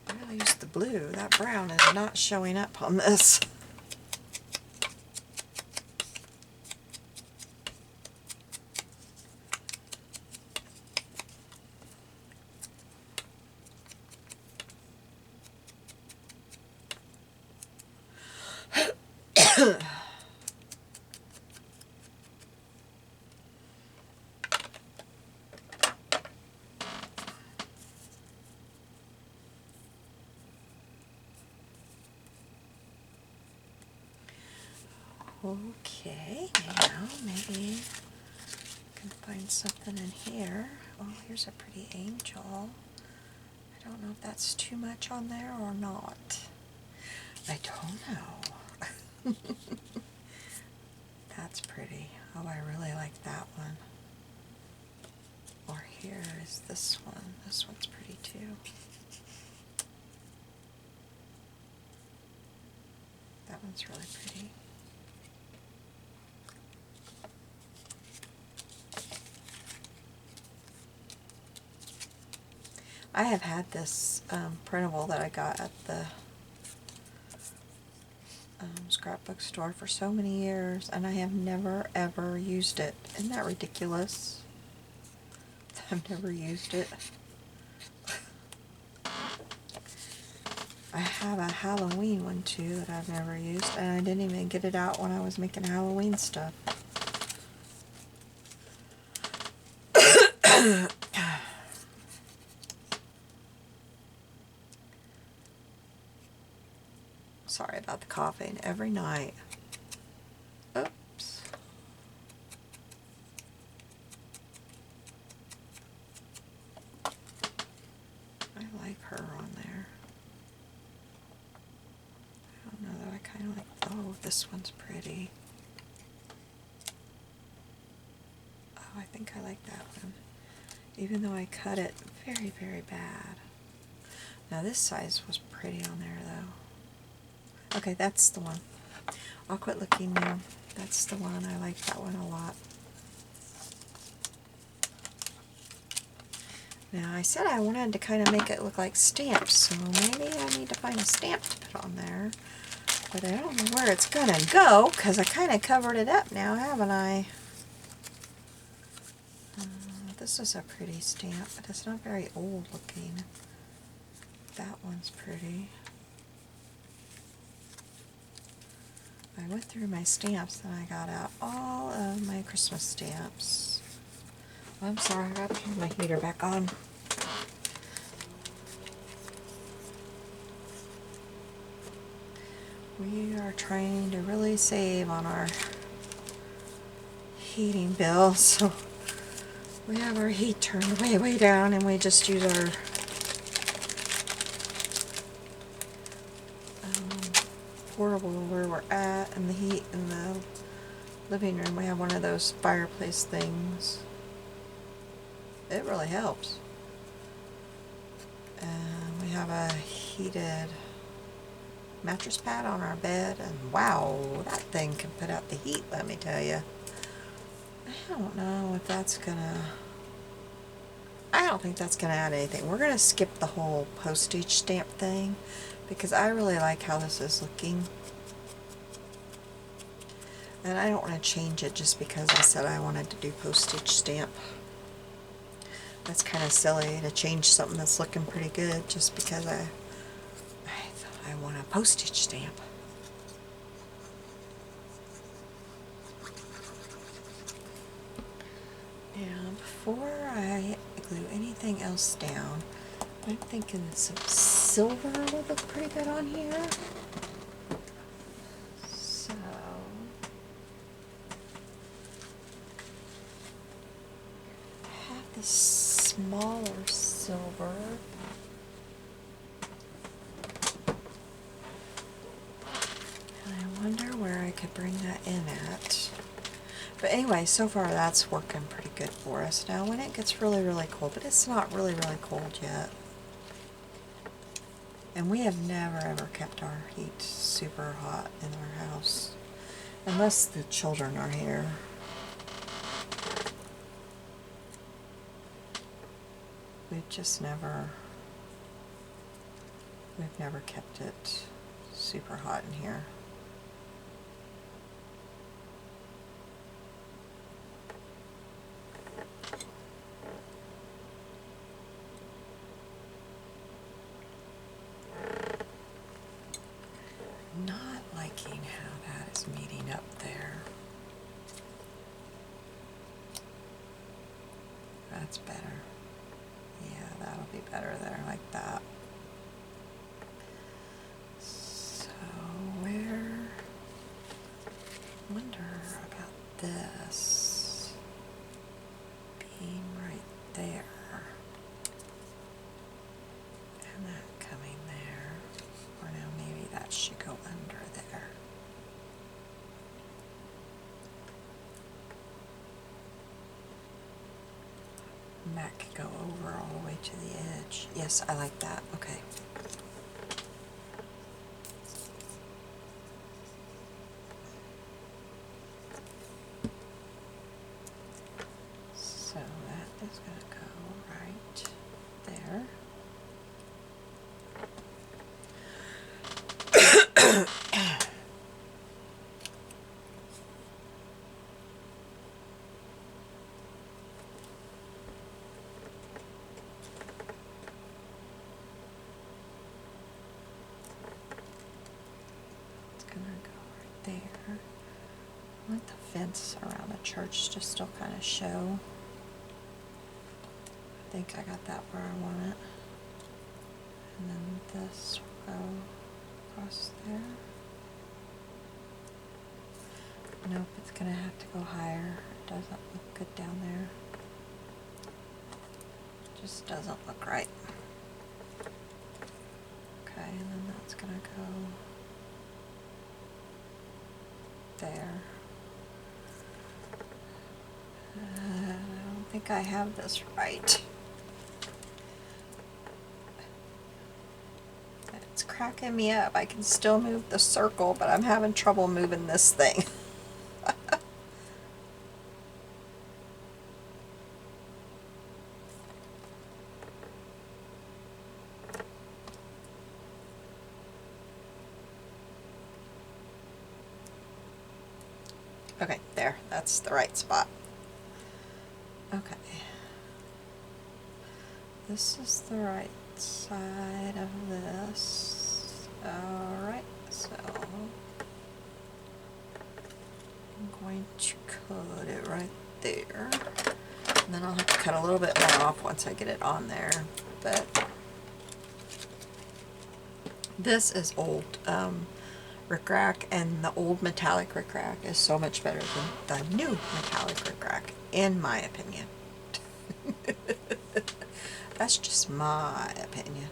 I really used the blue. That brown is not showing up on this. Okay, now maybe I can find something in here. Oh, here's a pretty angel. I don't know if that's too much on there or not. I don't know. That's pretty. Oh, I really like that one. Or here is this one. This one's pretty too. That one's really pretty. I have had this printable that I got at the scrapbook store for so many years, and I have never ever used it. Isn't that ridiculous? I've never used it. I have a Halloween one too that I've never used, and I didn't even get it out when I was making Halloween stuff. Sorry about the coughing every night. Oops. I like her on there. I don't know though, I kind of like, oh, this one's pretty. Oh, I think I like that one. Even though I cut it very, very bad. Now this size was pretty on there though. Okay, that's the one. I'll quit looking now. That's the one. I like that one a lot. Now I said I wanted to kind of make it look like stamps, so maybe I need to find a stamp to put on there. But I don't know where it's gonna go, because I kind of covered it up now, haven't I? This is a pretty stamp, but it's not very old looking. That one's pretty. I went through my stamps and I got out all of my Christmas stamps. Oh, I'm sorry, I got to turn my heater back on. We are trying to really save on our heating bill, so we have our heat turned way, way down, and we just use our portable where we're at, and the heat in the living room. We have one of those fireplace things. It really helps. And we have a heated mattress pad on our bed, and wow, that thing can put out the heat, let me tell you. I don't know if that's gonna... I don't think that's gonna add anything. We're gonna skip the whole postage stamp thing, because I really like how this is looking. And I don't want to change it just because I said I wanted to do postage stamp. That's kind of silly to change something that's looking pretty good just because I want a postage stamp. Now, before I glue anything else down, I'm thinking some silver would look pretty good on here. So, I have this smaller silver. And I wonder where I could bring that in at. But anyway, so far that's working pretty good for us. Now when it gets really, really cold, but it's not really, really cold yet. And we have never ever kept our heat super hot in our house. Unless the children are here. We've just never, we've never kept it super hot in here. Not liking how that is meeting up there. That's better. Yeah, that'll be better there, like that. So where, wonder about this being right there. And that coming there. Or now maybe that should go under there. And that could go over all the way to the edge. Yes, I like that. Okay. fence around the church to still kind of show. I think I got that where I want it. And then this will go across there. Nope, it's going to have to go higher. It doesn't look good down there. Just doesn't look right. Okay, and then that's going to go there. I don't think I have this right. It's cracking me up. I can still move the circle, but I'm having trouble moving this thing. Okay, there. That's the right spot. Okay. This is the right side of this. Alright, so I'm going to cut it right there. And then I'll have to cut a little bit more off once I get it on there. But this is old rickrack, and the old metallic rickrack is so much better than the new metallic rickrack, in my opinion. That's just my opinion.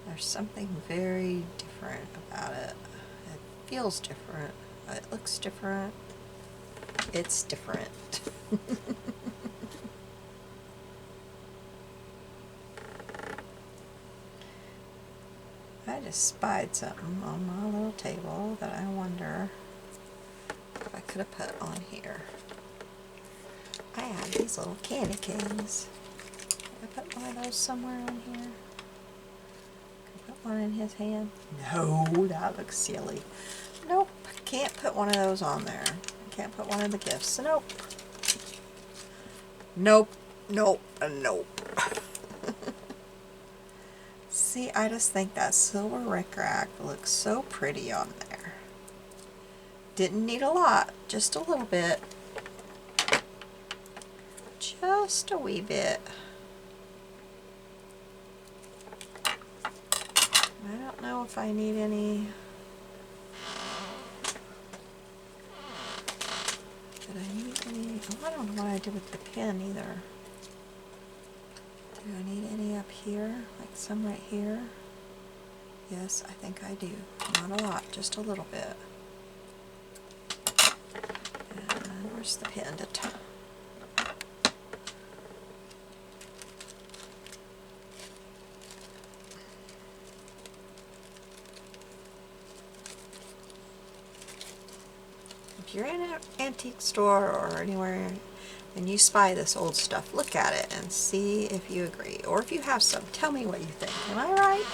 There's something very different about it. It feels different. It looks different. It's different. I just spied something on my little table that I wonder if I could have put on here. I have these little candy canes. Can I put one of those somewhere on here? Can I put one in his hand? No, that looks silly. Nope, can't put one of those on there. I can't put one of the gifts. Nope. Nope, nope, nope. See, I just think that silver rickrack looks so pretty on there. Didn't need a lot, just a little bit. Just a wee bit. I don't know if I need any. Did I need any? Oh, I don't know what I did with the pen either. Do I need any up here? Like some right here? Yes, I think I do. Not a lot, just a little bit. And where's the pendant? If you're in an antique store or anywhere and you spy this old stuff, look at it and see if you agree. Or if you have some, tell me what you think. Am I right?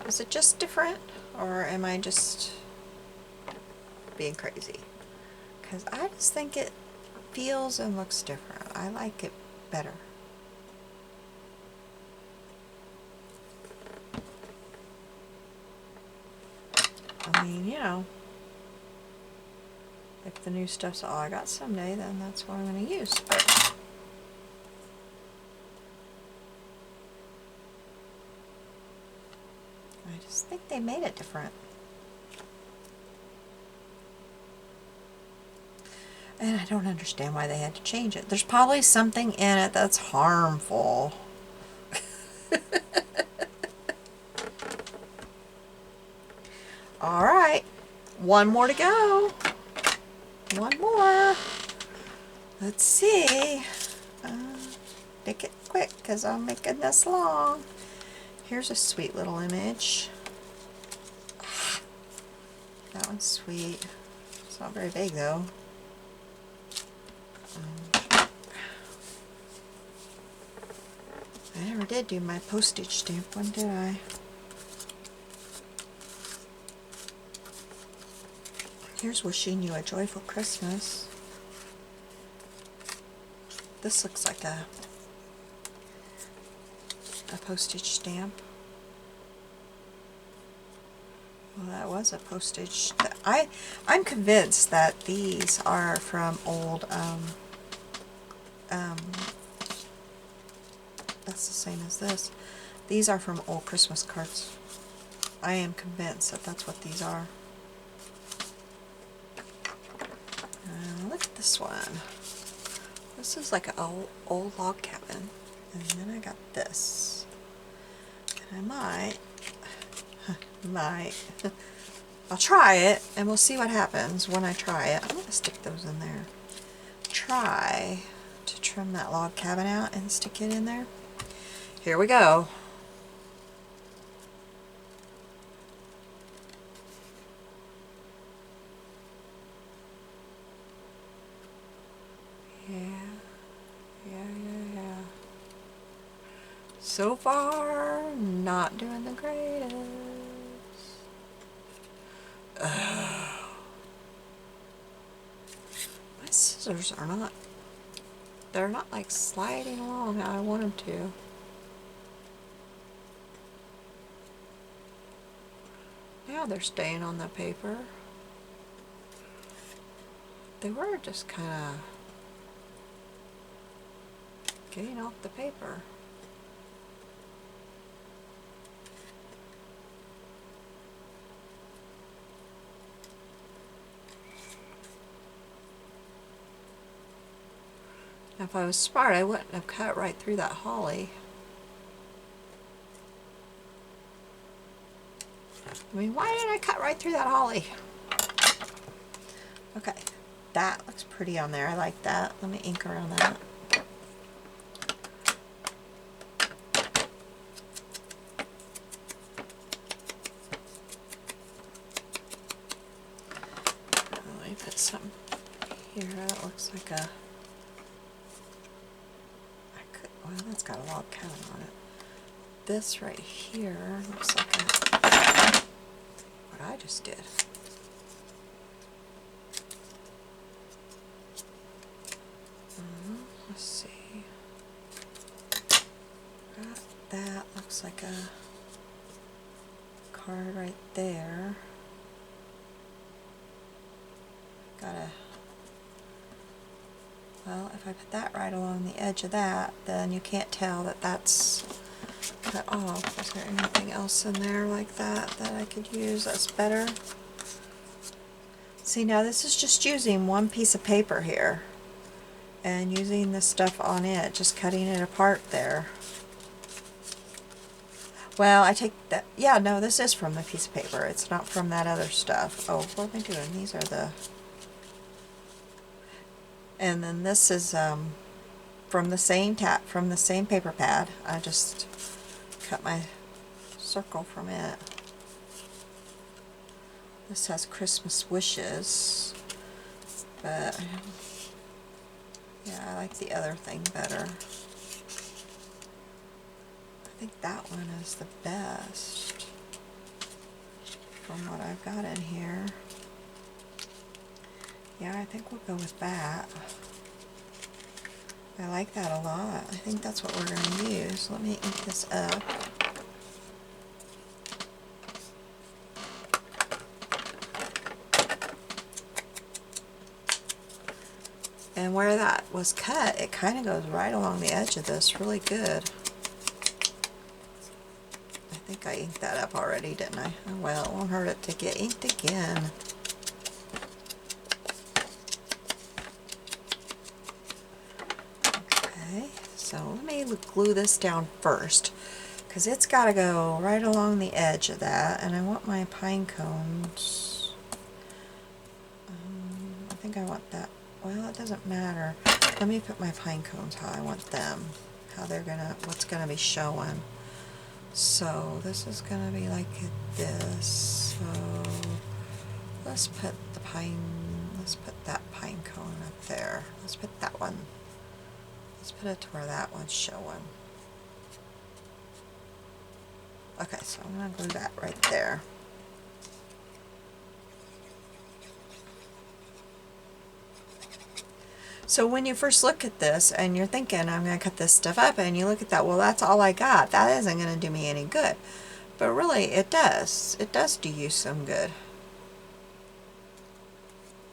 Is it just different? Or am I just being crazy? Because I just think it feels and looks different. I like it better. I mean, you know, if the new stuff's all I got someday, then that's what I'm going to use. But I just think they made it different. And I don't understand why they had to change it. There's probably something in it that's harmful. All right, one more to go. One more. Let's see. Make it quick because I'm making this long. Here's a sweet little image. That one's sweet. It's not very big though. I never did do my postage stamp one, did I? Here's wishing you a joyful Christmas. This looks like a postage stamp. Well, that was a postage. I'm convinced that these are from old, that's the same as this. These are from old Christmas cards. I am convinced that that's what these are. Look at this one. This is like an old log cabin. And then I got this. And I might, I'll try it and we'll see what happens when I try it. I'm going to stick those in there. Try to trim that log cabin out and stick it in there. Here we go. Yeah. So far, not doing the greatest. My scissors are not, they're not like sliding along how I want them to. Now they're staying on the paper. They were just kind of getting off the paper. Now, if I was smart, I wouldn't have cut right through that holly. I mean, why did I cut right through that holly? Okay, that looks pretty on there. I like that. Let me ink around that. Let me put some here. That looks like a... well, that's got a log cabin on it. This right here looks like what I just did. Let's see. That looks like a card right there. Well, if I put that right along the edge of that, then you can't tell that that's cut off. Is there anything else in there like that that I could use that's better? See, now this is just using one piece of paper here and using the stuff on it, just cutting it apart there. Well, I take that, yeah, no, this is from the piece of paper. It's not from that other stuff. Oh, what am I doing? These are the... And then this is from the same paper pad. I just cut my circle from it. This has Christmas wishes, but yeah, I like the other thing better. I think that one is the best from what I've got in here. Yeah, I think we'll go with that. I like that a lot. I think that's what we're going to use. Let me ink this up. And where that was cut, it kind of goes right along the edge of this really good. I think I inked that up already, didn't I? Oh, well, it won't hurt it to get inked again. So let me glue this down first, because it's got to go right along the edge of that, and I want my pine cones. I think I want that. Well, it doesn't matter. Let me put my pine cones how I want them, how they're gonna, what's gonna be showing. So this is gonna be like this. So let's put the pine. Let's put that pine cone up there. Let's put that one. Let's put it to where that one's showing. Okay, so I'm going to glue that right there. So when you first look at this and you're thinking, I'm going to cut this stuff up, and you look at that, well, that's all I got. That isn't going to do me any good. But really, it does. It does do you some good.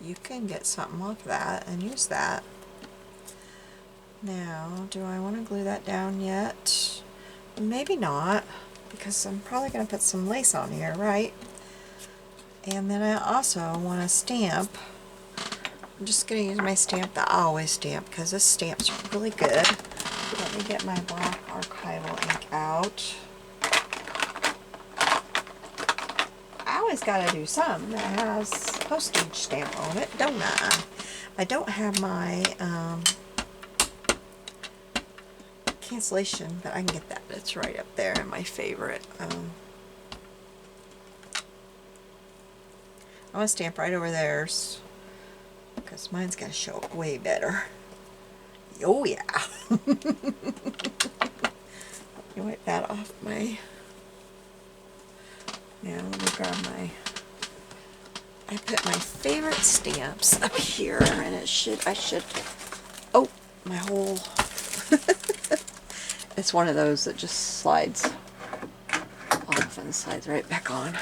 You can get something off that and use that. Now, do I want to glue that down yet? Maybe not, because I'm probably going to put some lace on here, right? And then I also want to stamp. I'm just going to use my stamp that I always stamp, because this stamp's really good. Let me get my black archival ink out. I always got to do something that has postage stamp on it, don't I? I don't have my cancellation, but I can get that. It's right up there in my favorite. I want to stamp right over theirs, because mine's going to show up way better. Oh yeah. Let me wipe that off my... Now let me grab my... I put my favorite stamps up here, and I should... Oh, my whole... It's one of those that just slides off and slides right back on.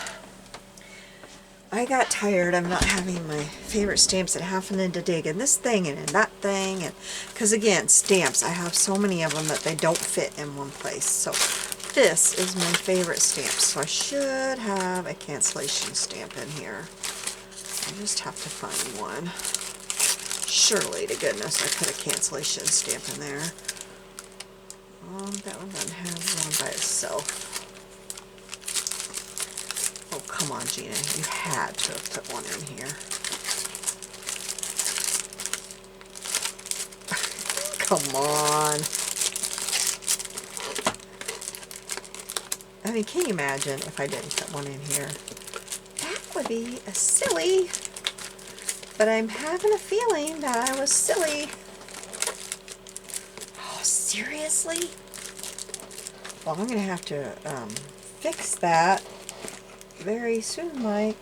I got tired of not having my favorite stamps and having to dig in this thing and in that thing, and because again, stamps, I have so many of them that they don't fit in one place. So this is my favorite stamp, so I should have a cancellation stamp in here. I just have to find one. Surely to goodness I put a cancellation stamp in there. That one doesn't have one by itself. Oh, come on, Gina. You had to have put one in here. Come on. I mean, can you imagine if I didn't put one in here? That would be a silly. But I'm having a feeling that I was silly. Oh, seriously? Well, I'm going to have to fix that very soon, Mike.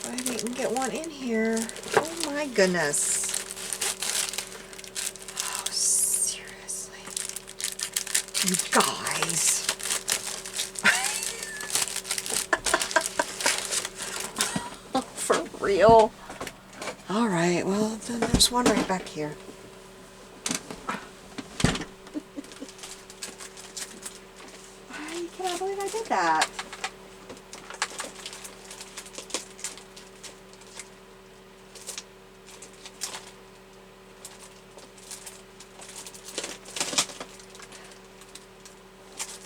I didn't get one in here. Oh my goodness. Oh, seriously. You guys. For real? Alright, well, then there's one right back here. I cannot believe I did that.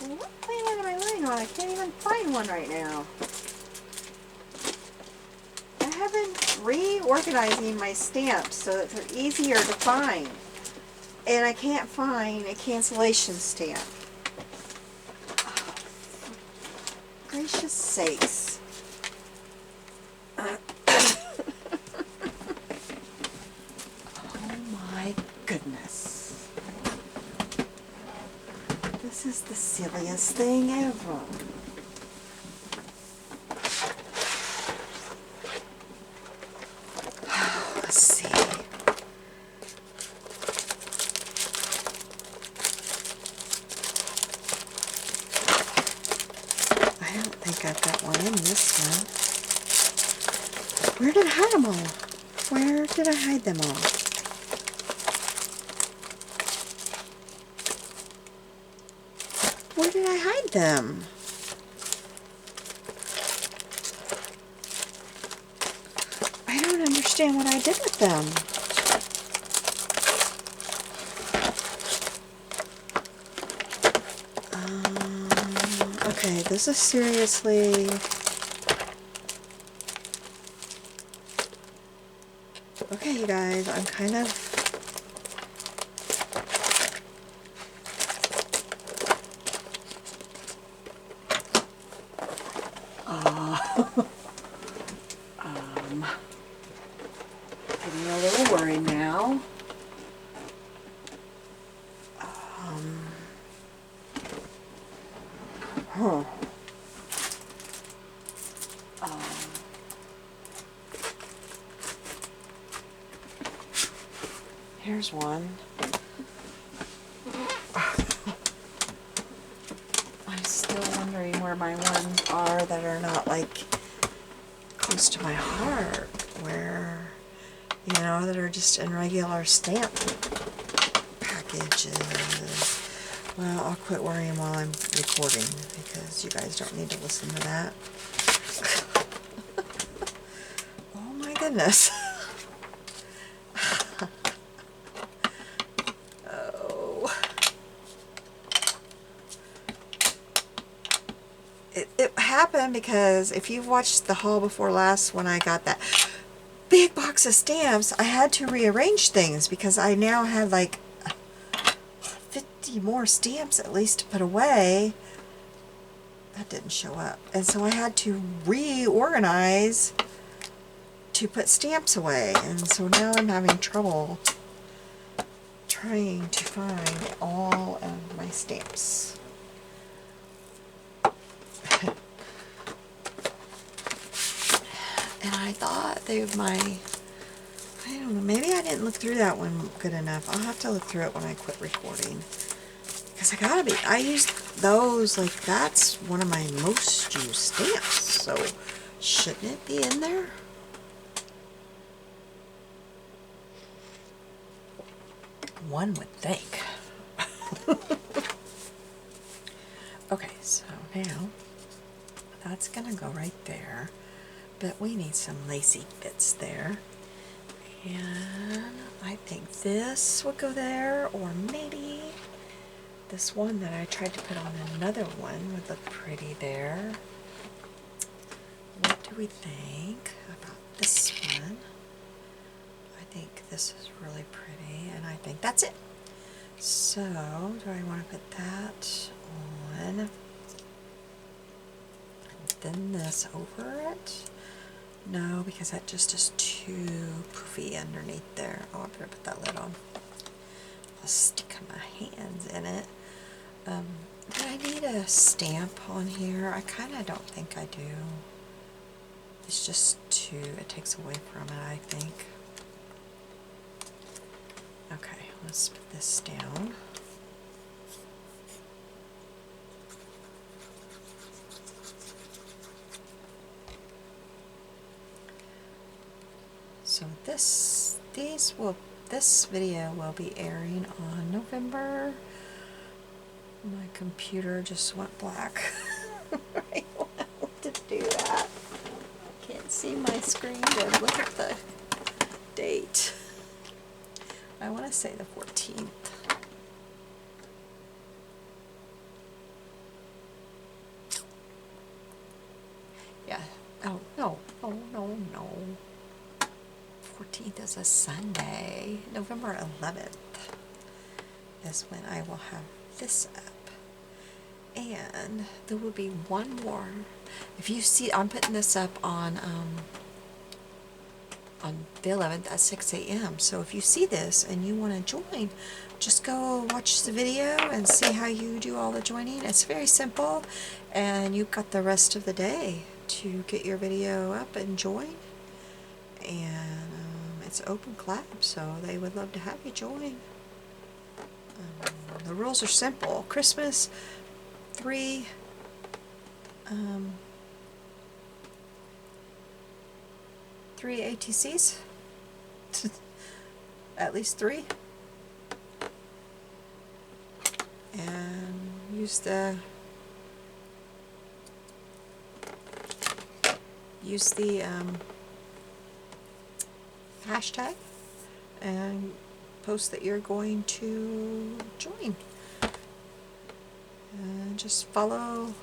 What plant am I laying on? I can't even find one right now. I have been reorganizing my stamps so that they're easier to find. And I can't find a cancellation stamp. Oh, gracious sakes. Oh my goodness. This is the silliest thing ever. Let's see. I don't think I've got one in this one. Where did I hide them all? Where did I hide them all? Where did I hide them? I don't understand what I did with them. Okay, this is seriously... Okay, you guys, I'm kind of... getting a little worried now. Huh. Here's one. I'm still wondering where my ones are that are not like close to my heart, where, you know, that are just in regular stamp packages. Well, I'll quit worrying while I'm recording because you guys don't need to listen to that. Oh my goodness. Oh. It happened because if you've watched the haul before last when I got that big box of stamps, I had to rearrange things because I now had like 50 more stamps at least to put away. That didn't show up. And so I had to reorganize to put stamps away. And so now I'm having trouble trying to find all of my stamps. And I thought they I don't know, maybe I didn't look through that one good enough. I'll have to look through it when I quit recording. Because I use those, like that's one of my most used stamps. So shouldn't it be in there? One would think. Okay, so now that's gonna go right there. But we need some lacy bits there. And I think this would go there, or maybe this one that I tried to put on another one would look pretty there. What do we think about this one? I think this is really pretty, and I think that's it. So, do I want to put that on? And then this over it? No, because that just is too poofy underneath there. Oh, I better put that lid on. I'll stick my hands in it. Do I need a stamp on here? I kind of don't think I do. It's just it takes away from it, I think. Okay, let's put this down. So this video will be airing on November. My computer just went black. I want to do that. Can't see my screen to look at the date. I want to say the 14th. Yeah. Oh, no. Oh, no, no. 14th is a Sunday. November 11th is when I will have this up. And there will be one more. If you see, I'm putting this up on the 11th at 6 a.m. So if you see this and you want to join, just go watch the video and see how you do all the joining. It's very simple, and you've got the rest of the day to get your video up and join. And it's open collab, so they would love to have you join. The rules are simple. Christmas, 3 ATCs, at least 3, and use the hashtag and post that you're going to join, and just follow,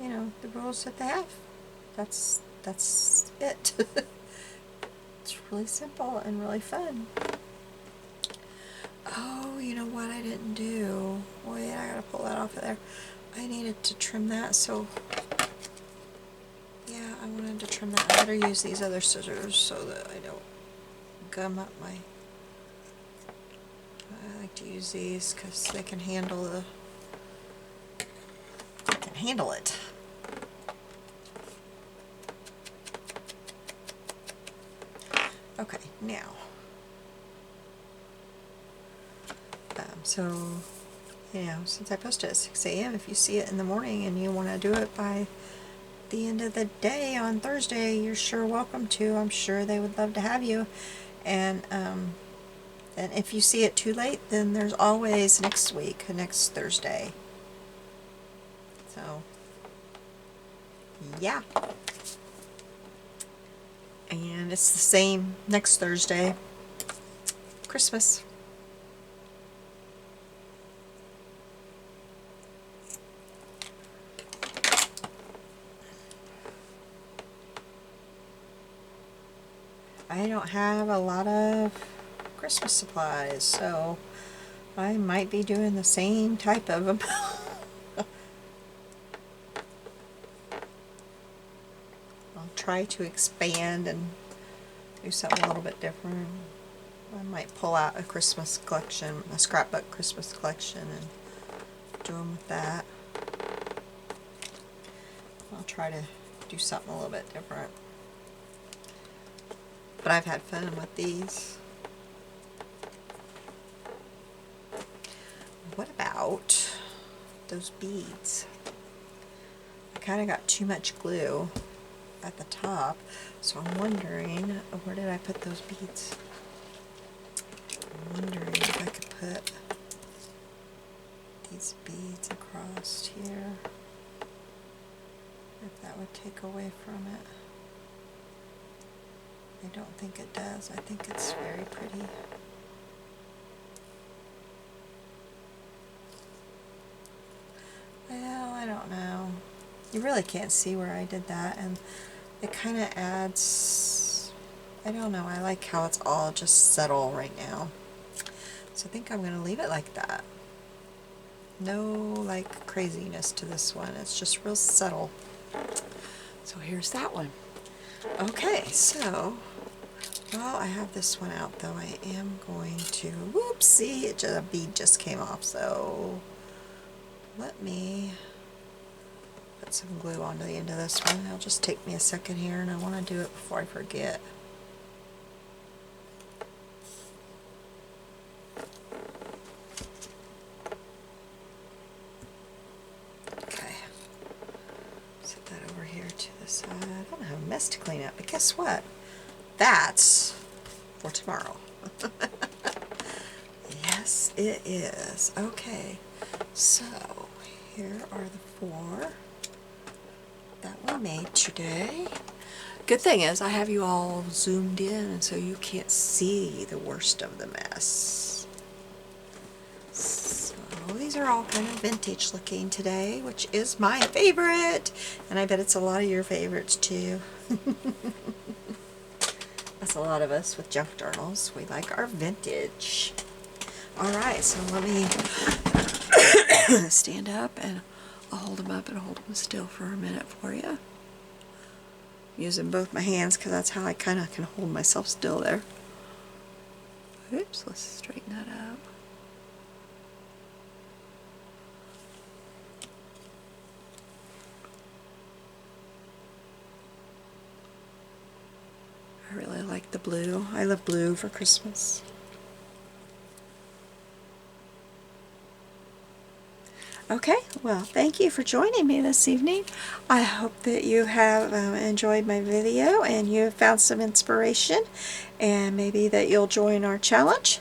you know, the rules that they have. That's it. It's really simple and really fun. Oh, you know what I didn't do? Wait, I gotta pull that off of there. I needed to trim that, so yeah, I wanted to trim that. I better use these other scissors so that I don't gum up my... I like to use these because they can handle it. Okay, now, so you know, since I posted at 6 a.m., if you see it in the morning and you want to do it by the end of the day on Thursday, you're sure welcome to. I'm sure they would love to have you. And if you see it too late, then there's always next week, next Thursday. So, yeah. And it's the same next Thursday, Christmas. I don't have a lot of Christmas supplies, so I might be doing the same type of them. I'll try to expand and do something a little bit different. I might pull out a Christmas collection, a scrapbook Christmas collection, and do them with that. I'll try to do something a little bit different. But I've had fun with these. What about those beads? I kind of got too much glue at the top, so I'm wondering, where did I put those beads? I'm wondering if I could put these beads across here, if that would take away from it. I don't think it does. I think it's very pretty. Well, I don't know. You really can't see where I did that, and it kind of adds, I don't know, I like how it's all just subtle right now. So I think I'm going to leave it like that. No like craziness to this one. It's just real subtle. So here's that one. Okay, so while I have this one out though, I am going to, whoopsie, a bead just came off, so let me put some glue onto the end of this one. It'll just take me a second here, and I want to do it before I forget. Okay, set that over here to the side. I don't have a mess to clean up, but guess what? That's for tomorrow. Yes, it is. Okay, so here are the 4 that we made today. Good thing is I have you all zoomed in, and so you can't see the worst of the mess. So these are all kind of vintage looking today, which is my favorite, and I bet it's a lot of your favorites too. That's a lot of us with junk journals. We like our vintage. Alright, so let me stand up, and I'll hold them up and hold them still for a minute for you. Using both my hands because that's how I kind of can hold myself still there. Oops, let's straighten that up. I really like the blue. I love blue for Christmas. Okay, well, thank you for joining me this evening. I hope that you have enjoyed my video and you have found some inspiration, and maybe that you'll join our challenge.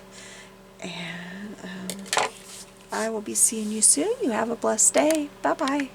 And I will be seeing you soon. You have a blessed day. Bye-bye.